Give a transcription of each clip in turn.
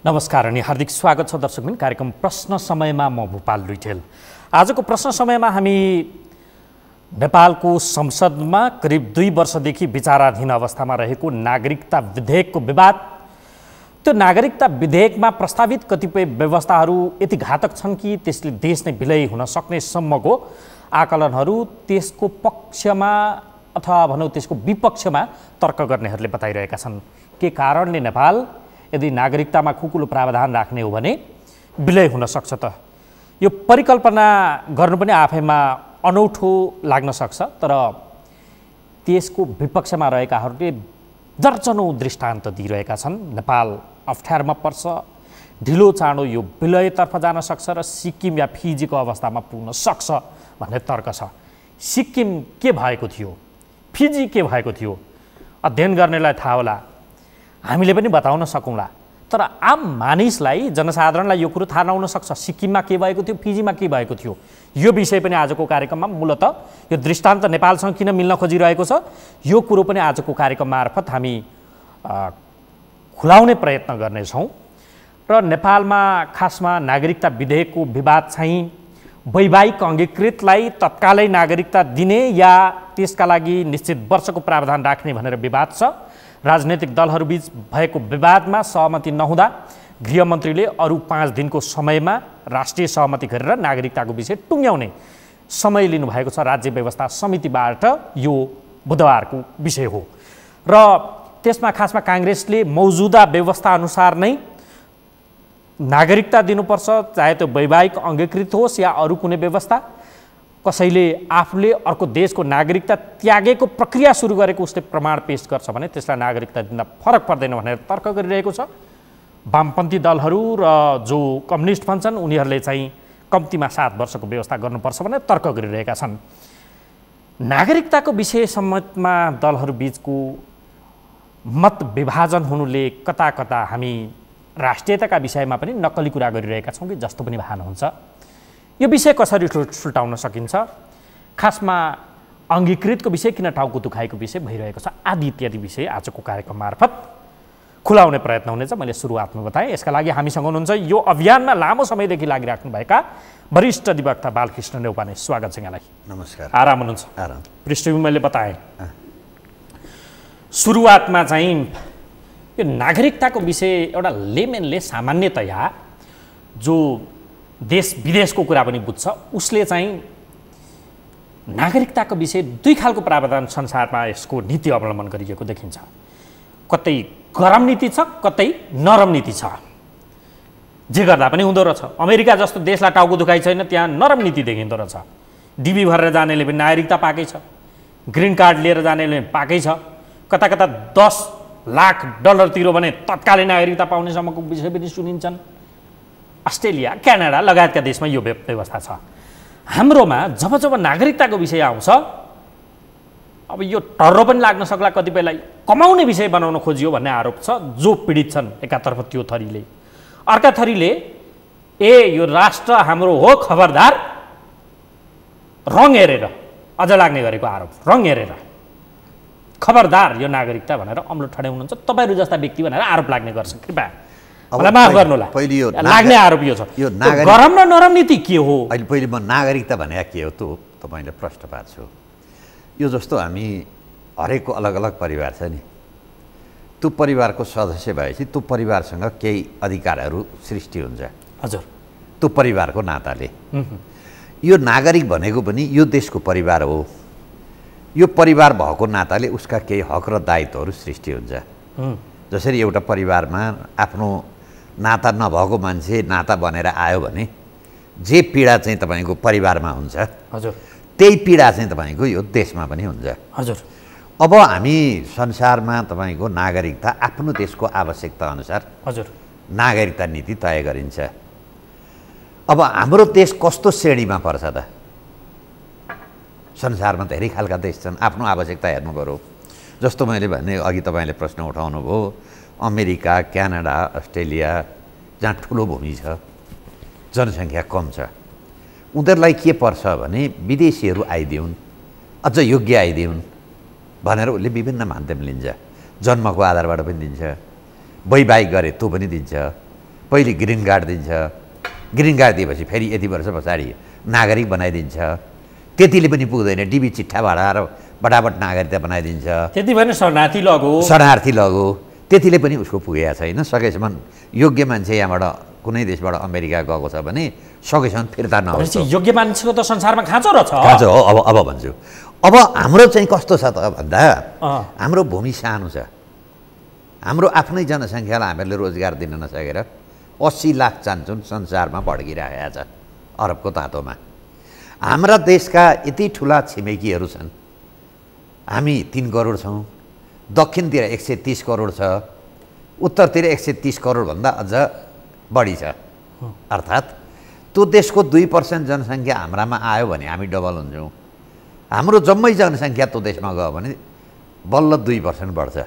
नमस्कार अनि हार्दिक स्वागत छ दर्शकबिन कार्यक्रम प्रश्न समयमा म भूपाल लुइटेल। आजको प्रश्न समयमा हामी नेपालको संसदमा करिब 2 वर्षदेखि विचाराधीन अवस्थामा रहेको नागरिकता विधेयकको विवाद, त्यो नागरिकता विधेयकमा प्रस्तावित कतिपय व्यवस्थाहरू यति घातक छन् कि त्यसले देश नै विलय हुन सक्ने सम्मको आकलनहरू त्यसको पक्षमा अथवा भनौँ त्यसको विपक्षमा तर्क गर्नेहरूले बताइरहेका छन्। के कारणले नेपाल यदि नागरिकतामा खुकुलो प्रावधान राख्ने हो भने विलय हुन सक्छ त? यो परिकल्पना गर्नु पनि आफैमा अनौठो लाग्न सक्छ, तर त्यसको विपक्षमा रहेकाहरूले दर्जनौं दृष्टान्त दिइरहेका छन्। नेपाल अप्ठ्यारोमा पर्छ, ढिलो चाँडो यो विलयतर्फ जान सक्छ र सिक्किम या फिजीको अवस्थामा पुग्न सक्छ भन्ने तर्क छ। सिक्किम के भएको थियो, फिजी के भएको थियो, अध्ययन गर्नेलाई थाहा होला, हामीले पनि बताउन सकौँला, तर आम मानिसलाई जनसाधारणलाई यो कुरो थाहा नहुन सक्छ सिक्किममा के भएको थियो, फिजीमा के भएको थियो। यो विषय पनि आजको कार्यक्रममा मूलतः यो दृष्टान्त नेपालसँग किन मिल्न खोजिरहेको छ यो कुरो पनि आजको कार्यक्रम मार्फत हामी खुलाउने प्रयत्न गर्नेछौँ। र नेपालमा खासमा नागरिकता विधेयकको विवाद चाहिँ वैवाहिक अङ्गीकृतलाई तत्कालै नागरिकता दिने या त्यसका लागि निश्चित वर्षको प्रावधान राख्ने भनेर विवाद छ। राजनैतिक दलहरूबीच भएको विवादमा सहमति नहुँदा गृहमन्त्रीले अरू 5 दिनको समयमा राष्ट्रिय सहमति गरेर नागरिकताको विषय टुङ्ग्याउने समय लिनुभएको छ राज्य व्यवस्था समितिबाट। यो बुधबारको विषय हो र त्यसमा खासमा काङ्ग्रेसले मौजुदा व्यवस्था अनुसार नै नागरिकता दिनुपर्छ, चाहे त्यो वैवाहिक अङ्गीकृत होस् या अरू कुनै व्यवस्था। कसैले आफूले अर्को देशको नागरिकता त्यागेको प्रक्रिया सुरु गरेको उसले प्रमाण पेश गर्छ भने त्यसलाई नागरिकता दिँदा फरक पर्दैन भनेर तर्क गरिरहेको छ। वामपन्थी दलहरू र जो कम्युनिस्ट भन्छन् उनीहरूले चाहिँ कम्तीमा 7 वर्षको व्यवस्था गर्नुपर्छ भनेर तर्क गरिरहेका छन्। नागरिकताको विषयसम्ममा दलहरू बीचको मत विभाजन हुनुले कता कता हामी राष्ट्रियताका विषयमा पनि नक्कली कुरा गरिरहेका छौँ कि जस्तो पनि भान हुन्छ। यो विषय कसरी सुल्टाउन सकिन्छ, खासमा अङ्गीकृतको विषय किन टाउको दुखाइको विषय भइरहेको छ आदि इत्यादि विषय आजको कार्यक्रम मार्फत खुलाउने प्रयत्न हुनेछ। मैले सुरुवातमा बताएँ यसका लागि हामीसँग हुनुहुन्छ यो अभियानमा लामो समयदेखि लागिराख्नुभएका वरिष्ठ अधिवक्ता बालकृष्ण नेउपाने। स्वागत छ यहाँलाई। नमस्कार। आराम हुनुहुन्छ? आराम। पृष्ठभूमि मैले बताएँ सुरुवातमा चाहिँ यो नागरिकताको विषय एउटा लेमेनले सामान्यतया जो देश विदेशको कुरा पनि बुझ्छ उसले चाहिँ नागरिकताको विषय 2 खालको प्रावधान संसारमा यसको नीति अवलम्बन गरिएको देखिन्छ। कतै गरम नीति छ, कतै नरम नीति छ। जे गर्दा पनि हुँदो रहेछ। अमेरिका जस्तो देशलाई टाउको दुखाइ छैन, त्यहाँ नरम नीति देखिँदो रहेछ। डिबी भरेर जानेले पनि नागरिकता पाएकै छ, ग्रिन कार्ड लिएर जानेले पनि पाएकै छ, कता कता 10 लाख डलर तिरो भने तत्कालै नागरिकता पाउनेसम्मको विषय पनि सुनिन्छन्। अस्ट्रेलिया, क्यानाडा लगायतका देशमा यो व्यवस्था छ। हाम्रोमा जब जब नागरिकताको विषय आउँछ अब यो टर्रो पनि लाग्न सक्ला कतिपयलाई, कमाउने विषय बनाउन खोजियो भन्ने आरोप छ जो पीडित छन् एकातर्फ त्यो थरीले। अर्का थरीले यो राष्ट्र हाम्रो हो खबरदार, रङ हेरेर अझ लाग्ने गरेको आरोप, रङ हेरेर खबरदार यो नागरिकता भनेर अम्लो ठड्याउनुहुन्छ तपाईँहरू जस्ता व्यक्ति भनेर आरोप लाग्ने गर्छ। कृपया माफ गर्नुहोला, लाग्ने आरोप यो छ। यो गरम र नरम नीति के हो? अहिले पहिले म नागरिकता भनेको के हो त तपाईँले प्रश्न पार्छु। यो जस्तो हामी हरेकको अलग अलग परिवार छ नि, त्यो परिवारको सदस्य भएपछि त्यो परिवारसँग केही अधिकारहरू सृष्टि हुन्छ। हजुर। त्यो परिवारको नाताले यो नागरिक भनेको पनि यो देशको परिवार हो। यो परिवार भएको नाताले उसका केही हक र दायित्वहरू सृष्टि हुन्छ। जसरी एउटा परिवारमा आफ्नो नाता नभएको मान्छे नाता बनेर आयो भने जे पीडा चाहिँ तपाईँको परिवारमा हुन्छ, हजुर, त्यही पीडा चाहिँ तपाईँको यो देशमा पनि हुन्छ। हजुर। अब हामी संसारमा तपाईँको नागरिकता आफ्नो देशको आवश्यकता अनुसार हजुर नागरिकता नीति तय गरिन्छ। अब हाम्रो देश कस्तो श्रेणीमा पर्छ त? संसारमा धेरै खालका देश छन्, आफ्नो आवश्यकता हेर्नु पऱ्यो। जस्तो मैले भने अघि तपाईँले प्रश्न उठाउनु भयो, अमेरिका, क्यानाडा, अस्ट्रेलिया जहाँ ठुलो भूमि छ, जनसङ्ख्या कम छ, उनीहरूलाई के पर्छ भने विदेशीहरू आइदिउन्, अझ योग्य आइदिउन् भनेर उसले विभिन्न माध्यम लिन्छ। जन्मको आधारबाट पनि दिन्छ, वैवाहिक गरे त्यो पनि दिन्छ, पहिले ग्रिन कार्ड दिन्छ, ग्रिन कार्ड दिएपछि फेरि यति वर्ष पछाडि नागरिक बनाइदिन्छ। त्यतिले पनि पुग्दैन, डिबी चिट्ठा भराएर बटाबट नागरिकता बनाइदिन्छ। त्यति भने शरणार्थी लगो, शरणार्थी लगो, त्यतिले पनि उसको पुगेको छैन। सकेसम्म योग्य मान्छे यहाँबाट कुनै देशबाट अमेरिका गएको छ भने सकेसम्म फिर्ता नहोस्। योग्य मान्छेको त संसारमा खाँचो र छ। खाँचो हो। अब भन्छु, अब हाम्रो चाहिँ कस्तो छ त भन्दा हाम्रो भूमि सानो छ। हाम्रो आफ्नै जनसङ्ख्यालाई हामीहरूले रोजगार दिन नसकेर 80 लाख चान्चुन संसारमा भड्किरहेका छ अरबको तातोमा। हाम्रा देशका यति ठुला छिमेकीहरू छन्। हामी 3 करोड छौँ, दक्षिणतिर 130 करोड छ, उत्तरतिर 130 करोडभन्दा अझ बढी छ। अर्थात् त्यो देशको 2% जनसङ्ख्या हाम्रामा आयो भने हामी डबल हुन्छौँ। हाम्रो जम्मै जनसङ्ख्या त्यो देशमा गयो भने बल्ल 2% बढ्छ।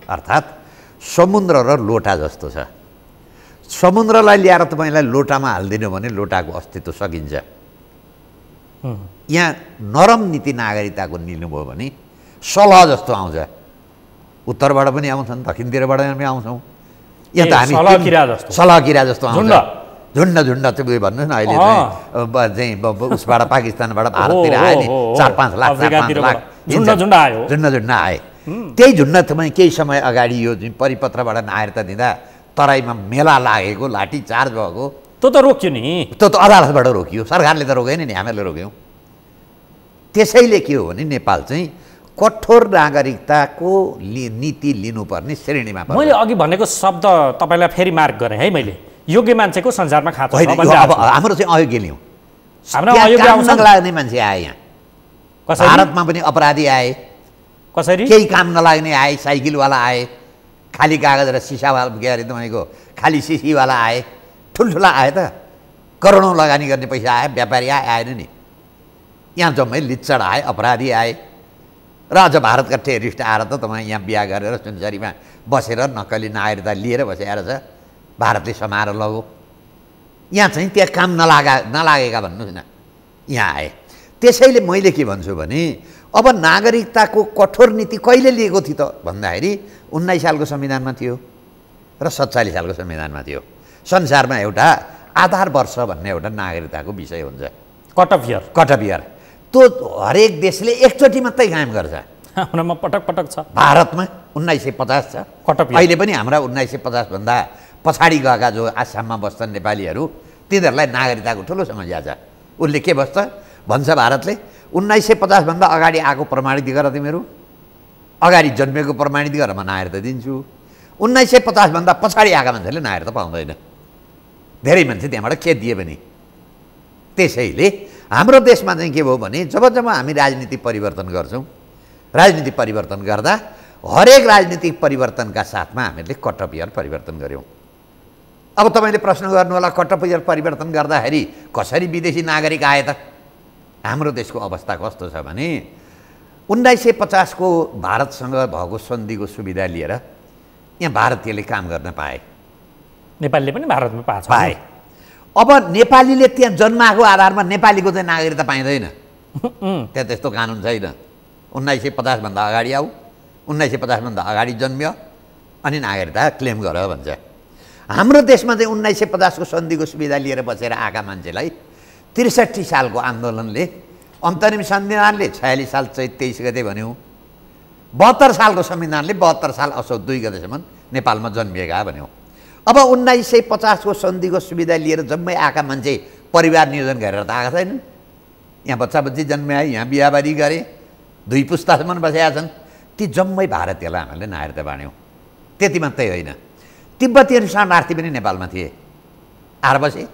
अर्थात् समुद्र र लोटा जस्तो छ। समुद्रलाई ल्याएर तपाईँलाई लोटामा हालिदिनु भने लोटाको अस्तित्व सकिन्छ। यहाँ नरम नीति नागरिकताको लिनुभयो भने सलह जस्तो आउँछ। उत्तरबाट पनि आउँछन्, दक्षिणतिरबाट पनि आउँछौँ। यहाँ त हामी सलह किरा जस्तो आउँछ। झुन्ड चाहिँ भन्नुहोस् न, अहिले चाहिँ उसबाट पाकिस्तानबाट भारततिर आयो नि 4-5 लाख 4-5 लाख झुन्ड आए। त्यही झुन्ड तपाईँ केही समय अगाडि यो जुन परिपत्रबाट नागरिकता दिँदा तराईमा मेला लागेको, लाठी चार्ज भएको, त्यो त रोक्यो नि। त्यो त अदालतबाट रोकियो, सरकारले त रोकेन नि, हामीहरूले रोक्यौँ। त्यसैले के हो भने नेपाल चाहिँ कठोर नागरिकताको नीति लिनुपर्ने श्रेणीमा पर्छ। मैले अघि भनेको शब्द तपाईँलाई फेरि मार्क गरेँ है मैले, योग्य मान्छेको संसारमा खाँचो छ। अब हाम्रो चाहिँ अयोग्य लिउँ, लाग्ने मान्छे आए यहाँ। भारतमा पनि अपराधी आए, कसरी केही काम नलाग्ने आए, साइकलवाला आए, खाली कागज र सिसावाला के अरे तपाईँको खाली सिसीवाला आए, ठुल्ठुला आए त, करोडौँ लगानी गर्ने पैसा आए, व्यापारी आएन नि। यहाँ जम्मै लिच्चड आए, अपराधी आए र अझ भारतका टेरिस्ट आएर त तपाईँ यहाँ बिहा गरेर सुनसरीमा बसेर नक्कली नागरिकता लिएर बसेर छ, भारतले समाएर लगो। यहाँ चाहिँ त्यहाँ काम नलागेका भन्नुहोस् न, यहाँ आए। त्यसैले मैले के भन्छु भने अब नागरिकताको कठोर नीति कहिले लिएको थियो त भन्दाखेरि 19 सालको संविधानमा थियो र 47 सालको संविधानमा थियो। संसारमा एउटा आधार वर्ष भन्ने एउटा नागरिकताको विषय हुन्छ, कट अफ इयर। त्यो हरेक देशले एकचोटि मात्रै कायम गर्छ। हाम्रोमा पटक पटक छ। भारतमा 1950 छ। अहिले पनि हाम्रा 1950 भन्दा पछाडि गएका जो आसाममा बस्छन् नेपालीहरू, तिनीहरूलाई नागरिकताको ठुलो समस्या छ। उसले के भन्छ भारतले 1950 भन्दा अगाडि आएको प्रमाणित गर, तिमीहरू अगाडि जन्मेको प्रमाणित गर, म नागरिकता दिन्छु। 1950 भन्दा पछाडि आएका मान्छेले नागरिकता पाउँदैन। धेरै मान्छे त्यहाँबाट खेद दिए पनि। त्यसैले हाम्रो देशमा चाहिँ के भयो भने जब हामी राजनीति परिवर्तन गर्छौँ, राजनीति परिवर्तन गर्दा हरेक राजनीतिक परिवर्तनका साथमा हामीले कट अफ इयर परिवर्तन गऱ्यौँ। अब तपाईँले प्रश्न गर्नु होला, कट अफ इयर परिवर्तन गर्दाखेरि कसरी विदेशी नागरिक आए त? हाम्रो देशको अवस्था कस्तो छ भने 1950 को भारतसँग भएको सन्धिको सुविधा लिएर यहाँ भारतीयले काम गर्न पाए, नेपालीले पनि भारतमा पाए। अब नेपालीले त्यहाँ जन्माएको आधारमा नेपालीको चाहिँ नागरिकता पाइँदैन। त्यहाँ त्यस्तो कानुन छैन। 1950 भन्दा अगाडि आऊ, 1950 भन्दा अगाडि जन्म्यो अनि नागरिकता क्लेम गर भन्छ। हाम्रो देशमा चाहिँ 1950 को सन्धिको सुविधा लिएर बसेर आएका मान्छेलाई 63 सालको आन्दोलनले, अन्तरिम संविधानले 46 साल चैत 23 गते भन्यो, 72 सालको संविधानले 72 साल असोज 2 गतेसम्म नेपालमा जन्मिएका भन्यो। अब 1950 को सन्धिको सुविधा लिएर जम्मै आएका मान्छे परिवार नियोजन गरेर त आएका छैनन्। यहाँ बच्चा बच्ची जन्माए, यहाँ बिहाबारी गरे, 2 पुस्तासम्म बसेका छन्। ती जम्मै भारतीयलाई हामीले नागरिकता बाँड्यौँ। त्यति मात्रै होइन, तिब्बतीहरू शरणार्थी पनि नेपालमा थिए, आएर बसे।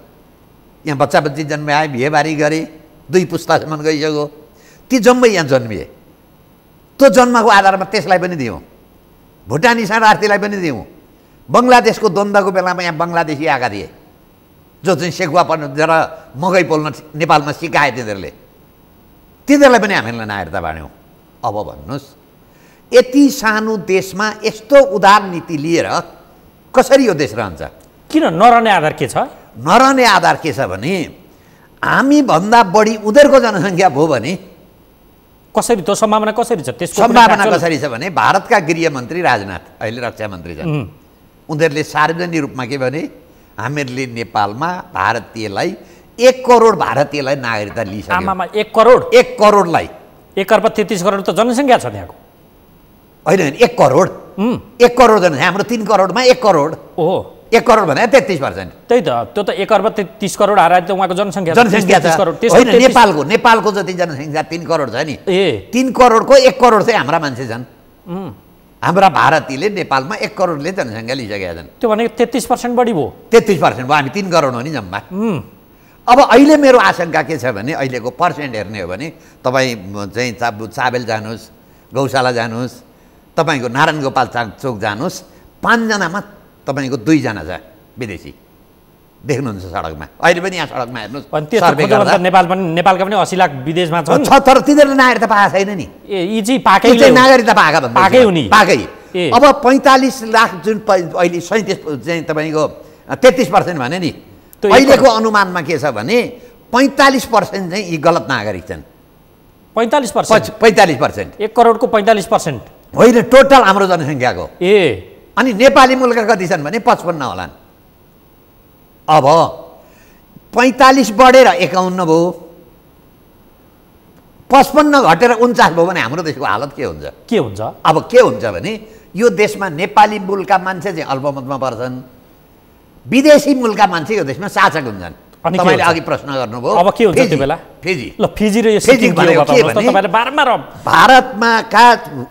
यहाँ बच्चा बच्ची जन्माए, बिहेबारी गरे, 2 पुस्तासम्म गइसक्यो, ती जम्मै यहाँ जन्मिए। त्यो जन्मको आधारमा त्यसलाई पनि दियौँ, भुटानी शरणार्थीलाई पनि दियौँ। बङ्गलादेशको द्वन्द्वको बेलामा यहाँ बङ्गलादेशी आएका थिए, जो चाहिँ सेकुवा पर्न र मकै पोल्न नेपालमा सिकाए, तिनीहरूलाई पनि हामीले नागरिकता बाँड्यौँ। अब भन्नुहोस्, यति सानो देशमा यस्तो उदार नीति लिएर कसरी यो देश रहन्छ? किन नरहने आधार के छ? नरहने आधार के छ भने हामीभन्दा बढी उनीहरूको जनसङ्ख्या भयो भने कसरी, त्यो सम्भावना कसरी छ? त्यसको सम्भावना कसरी छ भने भारतका गृहमन्त्री राजनाथ अहिले रक्षा मन्त्री छन्, उनीहरूले सार्वजनिक रूपमा के भने हामीहरूले नेपालमा भारतीयलाई 1 करोड भारतीयलाई नागरिकता लिइसक्यो। आमामा 1 करोड 1 करोडलाई 1 अर्ब 33 करोड त जनसङ्ख्या छ त्यहाँको। होइन 1 करोड 1 करोड जनसङ्ख्या हाम्रो 3 करोडमा 1 करोड ओहो 1 करोड भने 33%। त्यही त त्यो त 1 अर्ब 30 करोड हारा त उहाँको जनसङ्ख्या जनसङ्ख्या 30 करोड। होइन नेपालको जति जनसङ्ख्या 3 करोड छ नि, ए 3 करोडको 1 करोड चाहिँ हाम्रा मान्छे छन्। हाम्रा भारतीयले नेपालमा 1 करोडले जनसङ्ख्या लिइसकेका छन्। त्यो भनेको 33% बढी भयो। 33% भयो, हामी 3 करोड हो नि जम्मा। अब अहिले मेरो आशंका के छ भने अहिलेको पर्सेन्ट हेर्ने हो भने तपाईँ चाहिँ चाबेल जानुहोस्, गौशाला जानुहोस्, तपाईँको नारायण गोपाल चोक जानुहोस्, 5 जनामा तपाईँको 2 जना छ विदेशी देख्नुहुन्छ सडकमा। अहिले पनि यहाँ सडकमा हेर्नुहोस् सर्वे गर्दा नेपालका पनि 80 लाख विदेशमा छन् छ, तर तिनीहरूले नागरिकता पाएको छैन नि। यी चाहिँ पाकै नागरिकता पाएका भन्दा पाकै हुने पाकै। अब 45 लाख जुन अहिले 37 चाहिँ तपाईँको 33% भने नि, अहिलेको अनुमानमा के छ भने 45% चाहिँ यी गलत नागरिक छन्। 45%? 45%। 1 करोडको 45% होइन, टोटल हाम्रो जनसङ्ख्याको। ए अनि नेपाली मूलका कति छन् भने 55 होलान्। अब 45 बढेर 51 भयो, 55 घटेर 49 भयो भने हाम्रो देशको हालत के हुन्छ? के हुन्छ? अब के हुन्छ भने यो देशमा नेपाली मूलका मान्छे चाहिँ अल्पमतमा पर्छन्, विदेशी मूलका मान्छे यो देशमा शासक हुन्छन्। अनि तपाईँले अघि प्रश्न गर्नुभयो, अब के हुन्छ त्यो बेला? फिजी ल फिजी र यो फिजी भनेको के भने तपाईले बारम्बार भारतमा का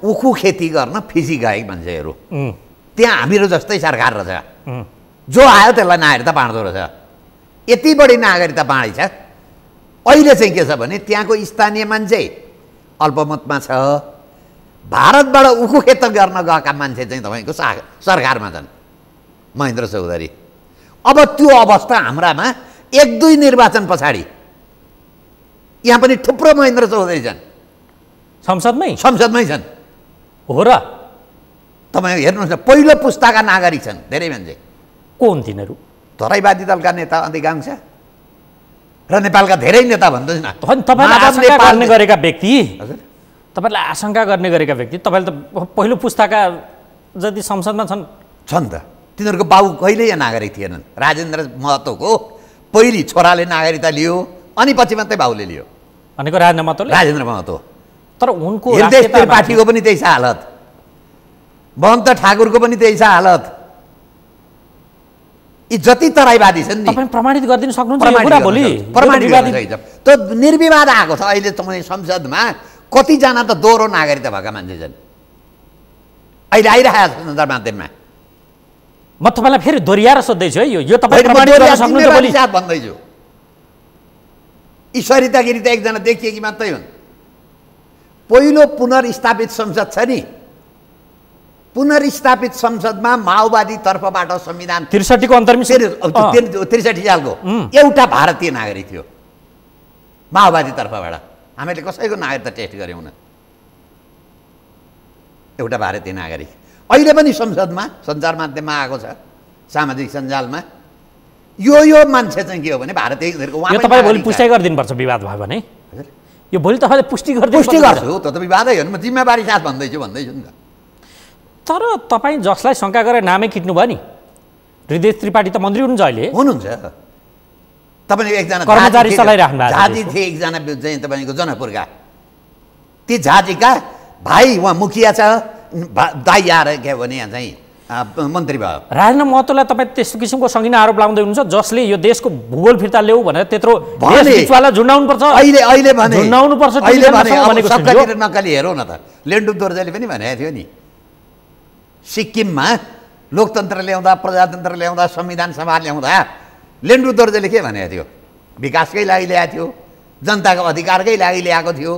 उखु खेती गर्न फिजी गए मान्छेहरू, त्यहाँ हामीहरू जस्तै सरकार रहेछ, जो आयो त्यसलाई नागरिकता बाँड्दो रहेछ। यति बढी नागरिकता बाँडी छ। अहिले चाहिँ के छ भने त्यहाँको स्थानीय मान्छे अल्पमतमा छ, भारतबाट उखु खेत गर्न गएका मान्छे चाहिँ तपाईँको सरकारमा छन्, महेन्द्र चौधरी। अब त्यो अवस्था हाम्रामा 1-2 निर्वाचन पछाडि यहाँ पनि थुप्रो महेन्द्र चौधरी छन्, संसदमै छन्। हो र तपाईँ हेर्नुहोस् न, पहिलो पुस्ताका नागरिक छन् धेरै मान्छे। को हुन् तिनीहरू? तराईवादी दलका नेता अधिकांश र नेपालका धेरै नेता भन्नुहोस् न। तपाईँले आशंका गर्ने गरेका व्यक्ति, तपाईँले आशंका गर्ने गरेका व्यक्ति, तपाईँले त पहिलो पुस्ताका जति संसदमा छन् त। तिनीहरूको बाबु कहिल्यै यहाँ नागरिक थिएनन्। राजेन्द्र महतोको पहिली छोराले नागरिकता लियो, अनि पछि मात्रै बाबुले लियो। भनेको राजेन्द्र महतो। तर उनको त्रिपाठीको पनि त्यही छ हालत, महन्त ठाकुरको पनि त्यही छ हालत। यी जति तराईवादी छन् नि, तपाईँ प्रमाणित गरिदिन सक्नुहुन्छ यो कुरा भोलि? प्रमाणित त निर्विवाद आएको छ। अहिले तपाईँ संसदमा कतिजना त दोहोरो नागरिकता भएका मान्छे छन्, अहिले आइरहेको छ सञ्चार माध्यममा। म तपाईँलाई फेरि दोहोऱ्याएर सोध्दैछु है, यो तपाईँ प्रमाणित गर्न सक्नुहुन्छ भोलि? भन्दैछु, ईश्वरिता गिरी त एकजना देखिएकी मात्रै हुन्। पहिलो पुनर्स्थापित संसद छ नि, पुनर्स्थापित संसदमा माओवादी तर्फबाट संविधान 63 को अन्तर्निहित 63 सालको एउटा भारतीय नागरिक थियो माओवादी तर्फबाट। हामीले कसैको नागरिकता टेस्ट गऱ्यौँ न, एउटा भारतीय नागरिक। अहिले पनि संसदमा सञ्चार माध्यममा आएको छ, सामाजिक सञ्जालमा। यो मान्छे चाहिँ के हो भने भारतीय। यो तपाईँ भोलि पुष्टि गरिदिनुपर्छ, विवाद भयो भने यो भोलि तपाईँले पुष्टि गर्छु। त विवादै हो नि, म जिम्मेवारी साथ भन्दैछु नि त। तर तपाईँ जसलाई शङ्का गरेर नामै खिच्नु भयो नि, हृदय त्रिपाठी त मन्त्री हुनुहुन्छ अहिले। हुनुहुन्छ। तपाईँले एकजना कर्मचारी चलाइराख्नु भएको झाजी थिए, एकजना चाहिँ तपाईँको जनकपुरका, ती झाजीका भाइ उहाँ मुखिया छ, दाइ आएर के भने यहाँ चाहिँ मन्त्री भयो। राजेन्द्र महतोलाई तपाईँ त्यस्तो किसिमको सङ्गीन आरोप लाउँदै हुनुहुन्छ जसले यो देशको भूगोल फिर्ता ल्याऊ भनेर त्यत्रो बिचवाला झुन्डाउनुपर्छ। अहिले भने झुन्डाउनुपर्छ। सबैतिर नक्कली हेरौँ न त, लेन्डुप दोर्जेले पनि भनेको थियो नि, सिक्किममा लोकतन्त्र ल्याउँदा, प्रजातन्त्र ल्याउँदा, संविधान सभा ल्याउँदा लेन्डु दोर्जेले के भनेको थियो? विकासकै लागि ल्याएको थियो, जनताको अधिकारकै लागि ल्याएको थियो,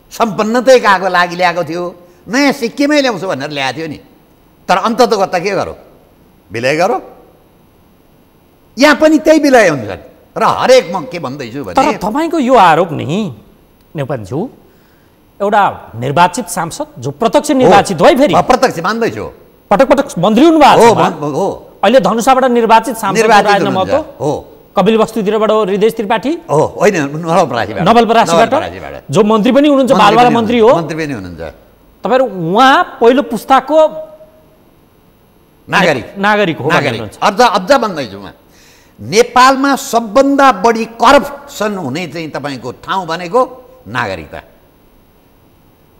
सम्पन्नताको लागि ल्याएको थियो, नयाँ सिक्किमै ल्याउँछु भनेर ल्याएको थियो नि। तर अन्ततोगत्ता के गरौँ? विलय गरौँ। यहाँ पनि त्यही विलय हुन्छन्। र हरेक म के भन्दैछु भने, तर तपाईँको यो आरोप नि नेपालज्यू, एउटा निर्वाचित सांसद जो प्रत्यक्ष निर्वाचित भयो, फेरि प्रत्यक्ष मान्दैछु, पटक पटक मन्त्री हुनुभएको हो, अहिले धनुषाबाट निर्वाचित सांसद राजेन्द्र महतो हो, कपिल वस्तुतिरबाट हृदय त्रिपाठी हो, होइन नवलपरासीबाट जो मन्त्री पनि हुनुहुन्छ, बालवाला मन्त्री हो, मन्त्री पनि हुनुहुन्छ। तपाईँहरू उहाँ पहिलो पुस्ताको नागरिक हो। अझ भन्दैछु म, नेपालमा सबभन्दा बढी करप्सन हुने चाहिँ तपाईँको ठाउँ भनेको नागरिकता।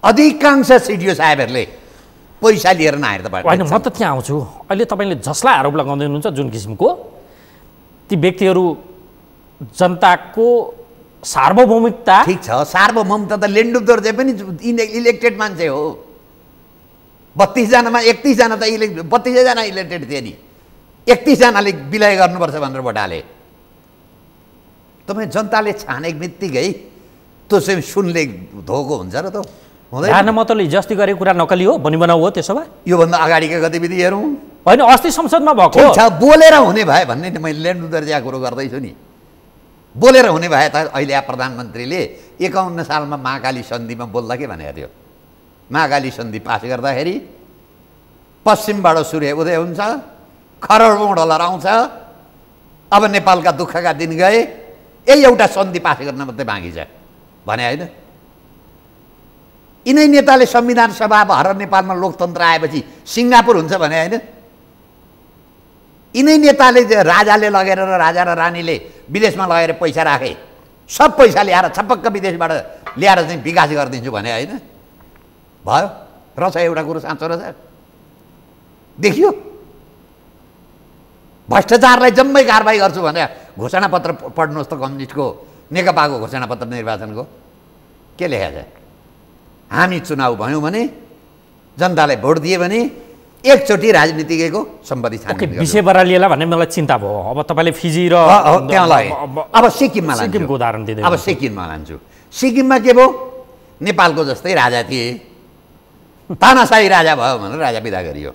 अधिकांश सिडिओ साहेबहरूले पैसा लिएर नआएर तपाईँ होइन, म त त्यहाँ आउँछु। अहिले तपाईँले जसलाई आरोप लगाउँदै हुनुहुन्छ जुन किसिमको, ती व्यक्तिहरू जनताको सार्वभौमिकता, ठिक छ, सार्वभौमिकता त लेन्डुप्दोर चाहिँ पनि इलेक्टेड मान्छे हो। 32 जनामा 31 जना त 32 जना इलेक्टेड थिए नि, 31 जनाले विलय गर्नुपर्छ भनेर भोट हाले। तपाईँ जनताले छानेको बित्तिकै त्यो चाहिँ सुनले धोको हुन्छ र त हुँदैन। ध्यान मतले हिजो अस्ति गरेको कुरा नकली हो, भनी बनाऊ हो। त्यसो भए योभन्दा अगाडिका गतिविधिहरू होइन, अस्ति संसदमा भएको ठिक छ, बोलेर हुने भए भन्ने मैले लेन्डुप्दोर ज्या कुरो गर्दैछु नि। बोलेर हुने भए त अहिले प्रधानमन्त्रीले 51 सालमा महाकाली सन्धिमा बोल्दा के भनेको थियो? महाकाली सन्धि पास गर्दाखेरि पश्चिमबाट सूर्य उदय हुन्छ, करोडौँ डलर आउँछ, अब नेपालका दुःखका दिन गए, यही एउटा सन्धि पास गर्न मात्रै बाँकी छ भने होइन? यिनै नेताले संविधान सभा भएर नेपालमा लोकतन्त्र आएपछि सिङ्गापुर हुन्छ भने होइन? यिनै नेताले राजाले लगेर र राजा र रानीले विदेशमा लगेर पैसा राखे, सब पैसा ल्याएर छपक्क विदेशबाट ल्याएर चाहिँ विकास गरिदिन्छु भने होइन? भयो रहेछ एउटा कुरो, साँचो रहेछ। देखियो, भ्रष्टाचारलाई जम्मै कारबाही गर्छु भने घोषणापत्र पढ्नुहोस् त कम्युनिस्टको, नेकपाको घोषणापत्र निर्वाचनको के लेखेको छ? हामी चुनाव भयौँ भने, जनताले भोट दिए भने एकचोटि राजनीतिज्ञको सम्पत्ति छानबिन गर्नु। विषय बरालिएला भन्ने मलाई चिन्ता भयो। अब तपाईँले फिजी र त्यहाँ लगाए। अब सिक्किममा लान्छु, सिक्किमको उदाहरण दिँदै अब सिक्किममा लान्छु। सिक्किममा के भयो? नेपालको जस्तै राजा थिए, तानाशाही राजा भयो भनेर राजा बिदा गरियो।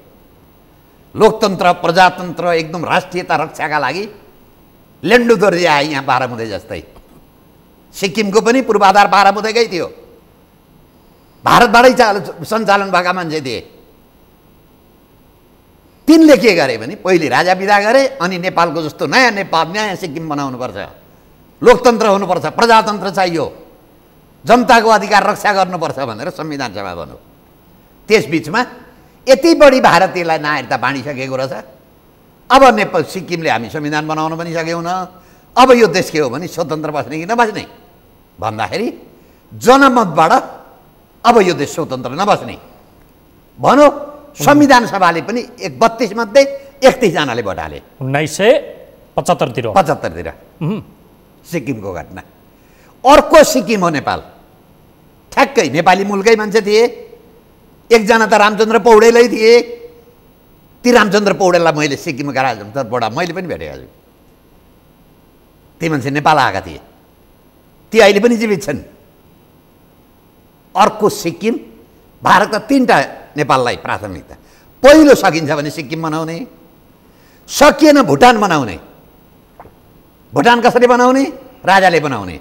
लोकतन्त्र, प्रजातन्त्र, एकदम राष्ट्रियता रक्षाका लागि लेन्डुदोर्जी आए यहाँ बाह्रमुदे जस्तै। सिक्किमको पनि पूर्वाधार बाह्रमुदेकै थियो, भारतबाटै सञ्चालन भएका मान्छे थिए। तिनले के गरे भने पहिले राजा बिदा गरे, अनि नेपालको जस्तो नयाँ नेपाल, नयाँ सिक्किम बनाउनुपर्छ, लोकतन्त्र हुनुपर्छ, प्रजातन्त्र चाहियो, जनताको अधिकार रक्षा गर्नुपर्छ भनेर संविधान सभा बन्यो। त्यसबिचमा यति बढी भारतीयलाई नागरिकता बाँडिसकेको रहेछ। अब नेपाल सिक्किमले हामी संविधान बनाउन पनि सकेनौँ न, अब यो देश के हो भने स्वतन्त्र बस्ने कि नबस्ने भन्दाखेरि जनमतबाट अब यो देश स्वतन्त्र नबस्ने भनौँ। संविधान सभाले पनि 32 मध्ये 31 जनाले भोट हाले 1975 सिक्किमको घटना। अर्को सिक्किम हो नेपाल, ठ्याक्कै नेपाली मुलकै मान्छे थिए। एकजना त रामचन्द्र पौडेलै थिए। ती रामचन्द्र पौडेललाई मैले सिक्किमका राजतन्त्रबाट मैले पनि भेटेको छु। ती मान्छे नेपाल आएका थिए, ती अहिले पनि जीवित छन्। अर्को सिक्किम, भारतका 3टा नेपाललाई प्राथमिकता। पहिलो सकिन्छ भने सिक्किम बनाउने, सकिएन भुटान बनाउने। भुटान कसरी बनाउने? राजाले बनाउने।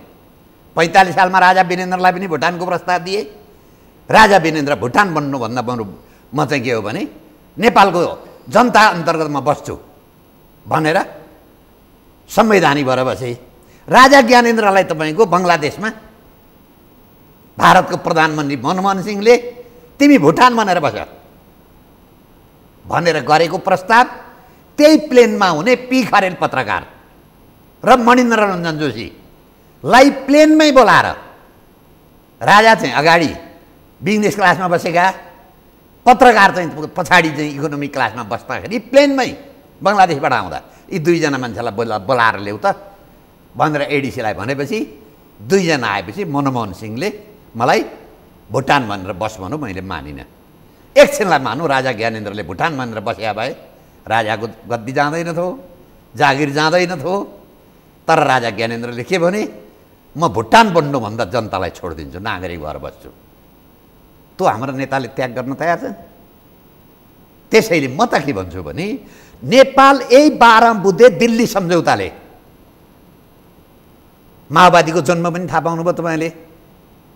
45 सालमा राजा वीरेन्द्रलाई पनि भुटानको प्रस्ताव दिए। राजा वीरेन्द्र भुटान बन्नुभन्दा म चाहिँ के हो भने नेपालको जनता अन्तर्गत म बस्छु भनेर संवैधानिक भएर बसे। राजा ज्ञानेन्द्रलाई तपाईँको बङ्गलादेशमा भारतको प्रधानमन्त्री मनमोहन सिंहले तिमी भुटान भनेर बस भनेर गरेको प्रस्ताव, त्यही प्लेनमा हुने पी खरेल पत्रकार र मणिन्द्र रञ्जन जोशीलाई प्लेनमै बोलाएर राजा चाहिँ अगाडि बिजनेस क्लासमा बसेका, पत्रकार चाहिँ पछाडि चाहिँ इकोनोमिक क्लासमा बस्दाखेरि प्लेनमै बङ्गलादेशबाट आउँदा यी 2 जना मान्छेलाई बोलाएर ल्याउ त भनेर एडिसीलाई भनेपछि 2 जना आएपछि मनमोहन सिंहले मलाई भुटान भनेर बस भनौँ, मैले मानिनँ। एकछिनलाई मानु, राजा ज्ञानेन्द्रले भुटान भनेर बस्या भए राजाको गद्दी जाँदैन थियो, जागिर जाँदैन थियो। तर राजा ज्ञानेन्द्रले के भने, म भुटान बन्नुभन्दा जनतालाई छोडिदिन्छु, नागरिक भएर बस्छु। त्यो हाम्रो नेताले त्याग गर्न तयार छन्। त्यसैले म त के भन्छु भने नेपाल यही 12 बुँदे दिल्ली सम्झौताले, माओवादीको जन्म पनि थाहा पाउनुभयो तपाईँले,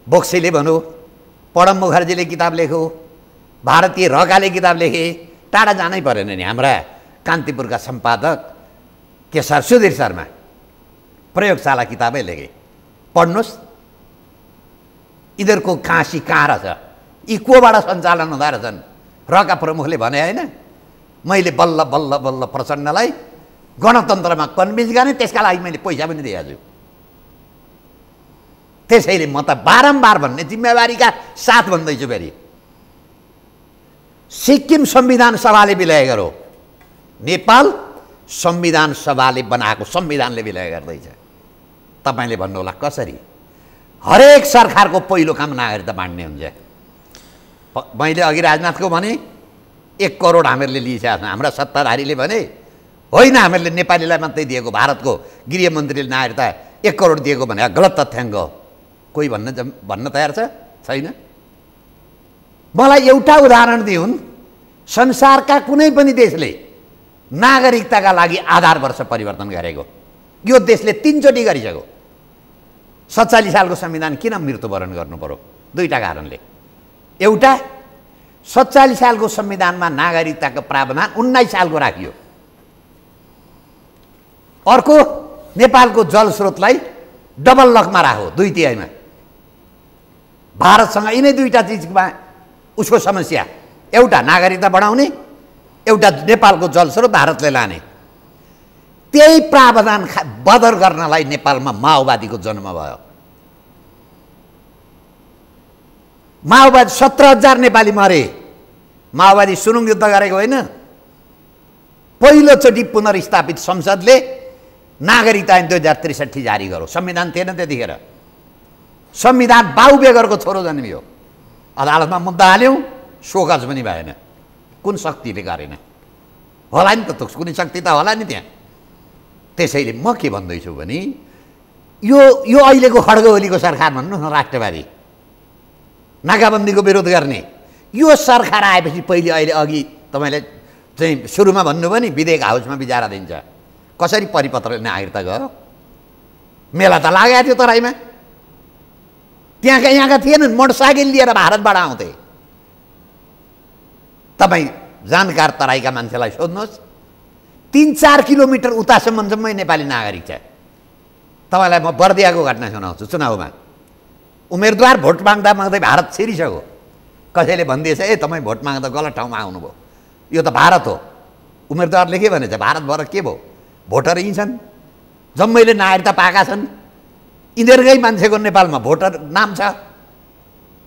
बोक्सीले भन्यो, प्रणब मुखर्जीले किताब लेख्यो, भारतीय रकाले किताब लेखे, टाढा जानै परेन नि। हाम्रा कान्तिपुरका सम्पादक केशर सुधीर शर्मा प्रयोगशाला किताबै लेखे, पढ्नुहोस्। यिनीहरूको काँसी कहाँ रहेछ, यी कोबाट सञ्चालन हुँदो रहेछन्। रका प्रमुखले भने होइन, मैले बल्ल बल्ल बल्ल प्रचण्डलाई गणतन्त्रमा कन्भिन्स गर्ने, त्यसका लागि मैले पैसा पनि दिएको छु। त्यसैले म त बारम्बार भन्ने जिम्मेवारीका साथ भन्दैछु फेरि, सिक्किम संविधान सभाले विलय गरो, नेपाल संविधान सभाले बनाएको संविधानले विलय गर्दैछ। तपाईँले भन्नुहोला कसरी? हरेक सरकारको पहिलो काम नागरिकता बाँड्ने हुन्छ। मैले अघि राजनाथको भने 1 करोड हामीहरूले लिइसकेका छौँ, हाम्रा सत्ताधारीले भने होइन हामीहरूले नेपालीलाई मात्रै दिएको, भारतको गृहमन्त्रीले नागरिकता 1 करोड दिएको भने गलत तथ्याङ्क हो। कोही भन्न तयार छ? छैन। मलाई एउटा उदाहरण दिउन्, संसारका कुनै पनि देशले नागरिकताका लागि आधार वर्ष परिवर्तन गरेको? यो देशले 3 चोटि गरिसक्यो। 47 सालको संविधान किन मृत्युवरण गर्नु पर्यो? 2टा कारणले। एउटा, 47 सालको संविधानमा नागरिकताको प्रावधान 19 सालको राखियो। अर्को, नेपालको जलस्रोतलाई डबल लकमा राख्यो 2/3। भारतसँग यिनै 2टा चिजमा उसको समस्या, एउटा नागरिकता बढाउने, एउटा नेपालको जलस्रोत भारतले लाने। त्यही प्रावधान बदर गर्नलाई नेपालमा माओवादीको जन्म भयो। माओवादी 17,000 नेपाली मरे। माओवादी सुरुङ युद्ध गरेको होइन। पहिलोचोटि पुनर्स्थापित संसदले नागरिकता ऐन 2063 जारी गरो। संविधान थिएन त्यतिखेर। संविधान बाउ बेगरको छोरो जन्मियो। अदालतमा मुद्दा हाल्यौँ, सोकाज पनि भएन। कुन शक्तिले गरेन? होला नि त, कुनै शक्ति त होला नि त्यहाँ। त्यसैले म के भन्दैछु भने यो अहिलेको खड्ग ओलीको सरकार भन्नु न, राष्ट्रवादी नाकाबन्दीको विरोध गर्ने यो सरकार आएपछि पहिले अघि तपाईँले चाहिँ सुरुमा भन्नुभयो नि, विधेयक हाउसमा बिचारा दिन्छ। कसरी परिपत्र नागरिकता गयो? मेला त लागेको थियो तराईमा। यहाँका थिएनन्, मोटरसाइकल लिएर भारतबाट आउँथे। तपाईँ जानकार तराईका मान्छेलाई सोध्नुहोस्, 3-4 किलोमिटर उतासम्म जम्मै नेपाली नागरिक छ। तपाईँलाई म बर्दियाको घटना सुनाउँछु। चुनावमा उम्मेदवार भोट माग्दा माग्दै भारत छिरिसक्यो। कसैले भनिदिएछ, ए तपाईँ भोट माग्दा गलत ठाउँमा आउनुभयो, यो त भारत हो। उम्मेदवारले के भनेछ? भारत भएर के भयो? भोटर यी छन्, जम्मैले नागरिकता पाएका छन्, यिनीहरूकै मान्छेको नेपालमा भोटर नाम छ,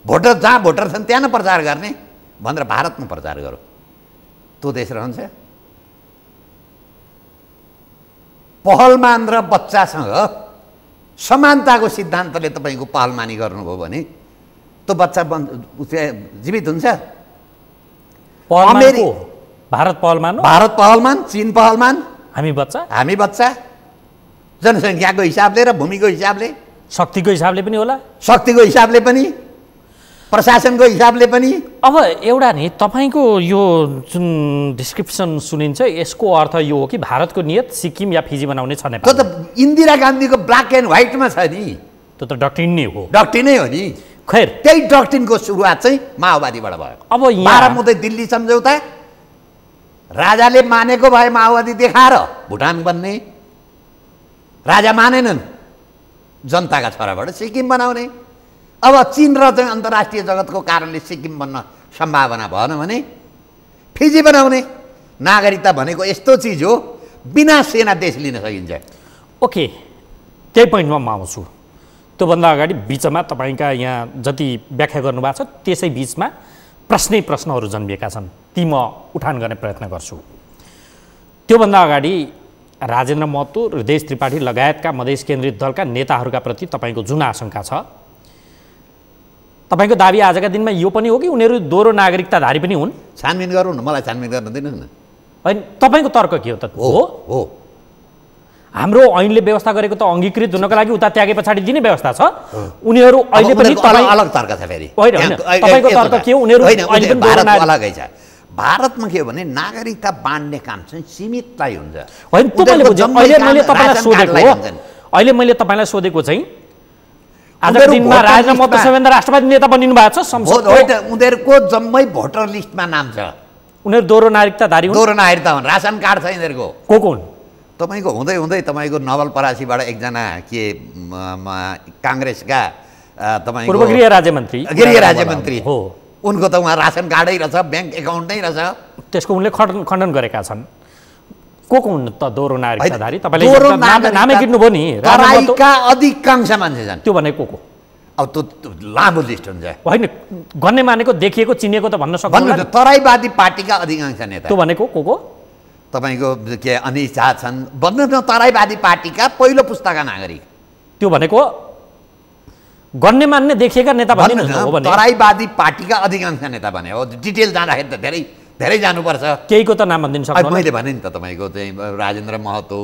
भोटर जहाँ भोटर छन् त्यहाँ न प्रचार गर्ने भनेर भारतमा प्रचार गरौँ। त्यो देश रहन्छ? पहलमान र बच्चासँग समानताको सिद्धान्तले तपाईँको पहलमानी गर्नुभयो भने त्यो बच्चा जीवित हुन्छ? भारत पहलमान, भारत पहलमान, चीन पहलमान, हामी बच्चा जनसङ्ख्याको हिसाबले र भूमिको हिसाबले, शक्तिको हिसाबले पनि होला, शक्तिको हिसाबले पनि, प्रशासनको हिसाबले पनि। अब एउटा नि तपाईँको यो जुन डिस्क्रिप्सन सुनिन्छ यसको अर्थ यो हो कि भारतको नियत सिक्किम या फिजी बनाउने छ नेपाल? त्यो त इन्दिरा गान्धीको ब्ल्याक एन्ड व्हाइटमा छ नि। त्यो त डक्ट्रिन नै हो। डक्ट्रिनै हो नि। खैर, त्यही डक्ट्रिनको सुरुवात चाहिँ माओवादीबाट भयो। अब बाह्रमुदे दिल्ली सम्झौता राजाले मानेको भए माओवादी देखाएर भुटान बन्ने, राजा मानेनन्, जनताका छोराबाट सिक्किम बनाउने। अब चीन र चाहिँ अन्तर्राष्ट्रिय जगतको कारणले सिक्किम बन्न सम्भावना भएन भने फिजी बनाउने। नागरिकता भनेको यस्तो चिज हो, बिना सेना देश लिन सकिन्छ। ओके, त्यही पोइन्टमा म आउँछु। त्योभन्दा अगाडि बिचमा तपाईँका यहाँ जति व्याख्या गर्नुभएको छ त्यसै बिचमा प्रश्नहरू जन्मिएका छन्, ती म उठान गर्ने प्रयत्न गर्छु। त्योभन्दा अगाडि राजेन्द्र महतो, हृदय त्रिपाठी लगायतका मधेस केन्द्रित दलका नेताहरूका प्रति तपाईँको जुन आशंका छ, तपाईँको दाबी आजका दिनमा यो पनि हो कि उनीहरू दोहोरो नागरिकताधारी पनि हुन्? छानबिन गरौँ न, मलाई छानबिन गर्न दिनुहोस् न। होइन, तपाईँको तर्क के हो त? हो, हाम्रो ऐनले व्यवस्था गरेको त अङ्गीकृत हुनको लागि उता त्यागे पछाडि दिने व्यवस्था छ। उनीहरू अहिले पनि अलग तर्क छ फेरि। होइन, तपाईँको तर्क के हो? उनीहरू अहिले पनि अलगै छ। भारतमा के हो भने नागरिकता बाँड्ने काम चाहिँ सीमितलाई हुन्छ। होइन, अहिले मैले तपाईँलाई सोधेको चाहिँ आजको दिनमा राजेन्द्र महतो सबैभन्दा राष्ट्रवादी नेता बनिनु भएको छ संसदको। उनीहरूको जम्मै भोटर लिस्टमा नाम छ। उनीहरू दोहोरो नागरिकताधारी हुन्? दोहोरो नागरिकता हुन्, रासन कार्ड छ यिनीहरूको। को हुन्? तपाईँको हुँदै हुँदै तपाईँको नवलपरासीबाट एकजना के काङ्ग्रेसका तपाईँको पूर्व गृह राज्यमन्त्री हो, उनको त उहाँ रासन कार्डै रहेछ, ब्याङ्क एकाउन्ट नै रहेछ। त्यसको उनले खण्डन गरेका छन्। को हुन् त दोहोरो नागरिकताधारी? तपाईँले दोहोरो नामै गिर्नुभयो नि। तराईका अधिकांश मान्छे छन्। त्यो भनेको को? अब त्यो लामो लिस्ट हुन्छ। होइन, गन्ने मानेको देखिएको चिनिएको त भन्न सक्नुहुन्छ। तराईवादी पार्टीका अधिकांश नेता। त्यो भनेको को? तपाईँको के अनिल शाह छन् भन्नु न, तराईवादी पार्टीका पहिलो पुस्ताका नागरिक। त्यो भनेको गन्ने मान्ने देखिएका नेता भन्ने हो भने तराईवादी पार्टीका अधिकांश नेता भने हो। डिटेल जाँदाखेरि त धेरै धेरै जानुपर्छ। केहीको त नाम भनिदिनु सक्नुहुन्छ? मैले भने नि त तपाईँको चाहिँ राजेन्द्र महतो,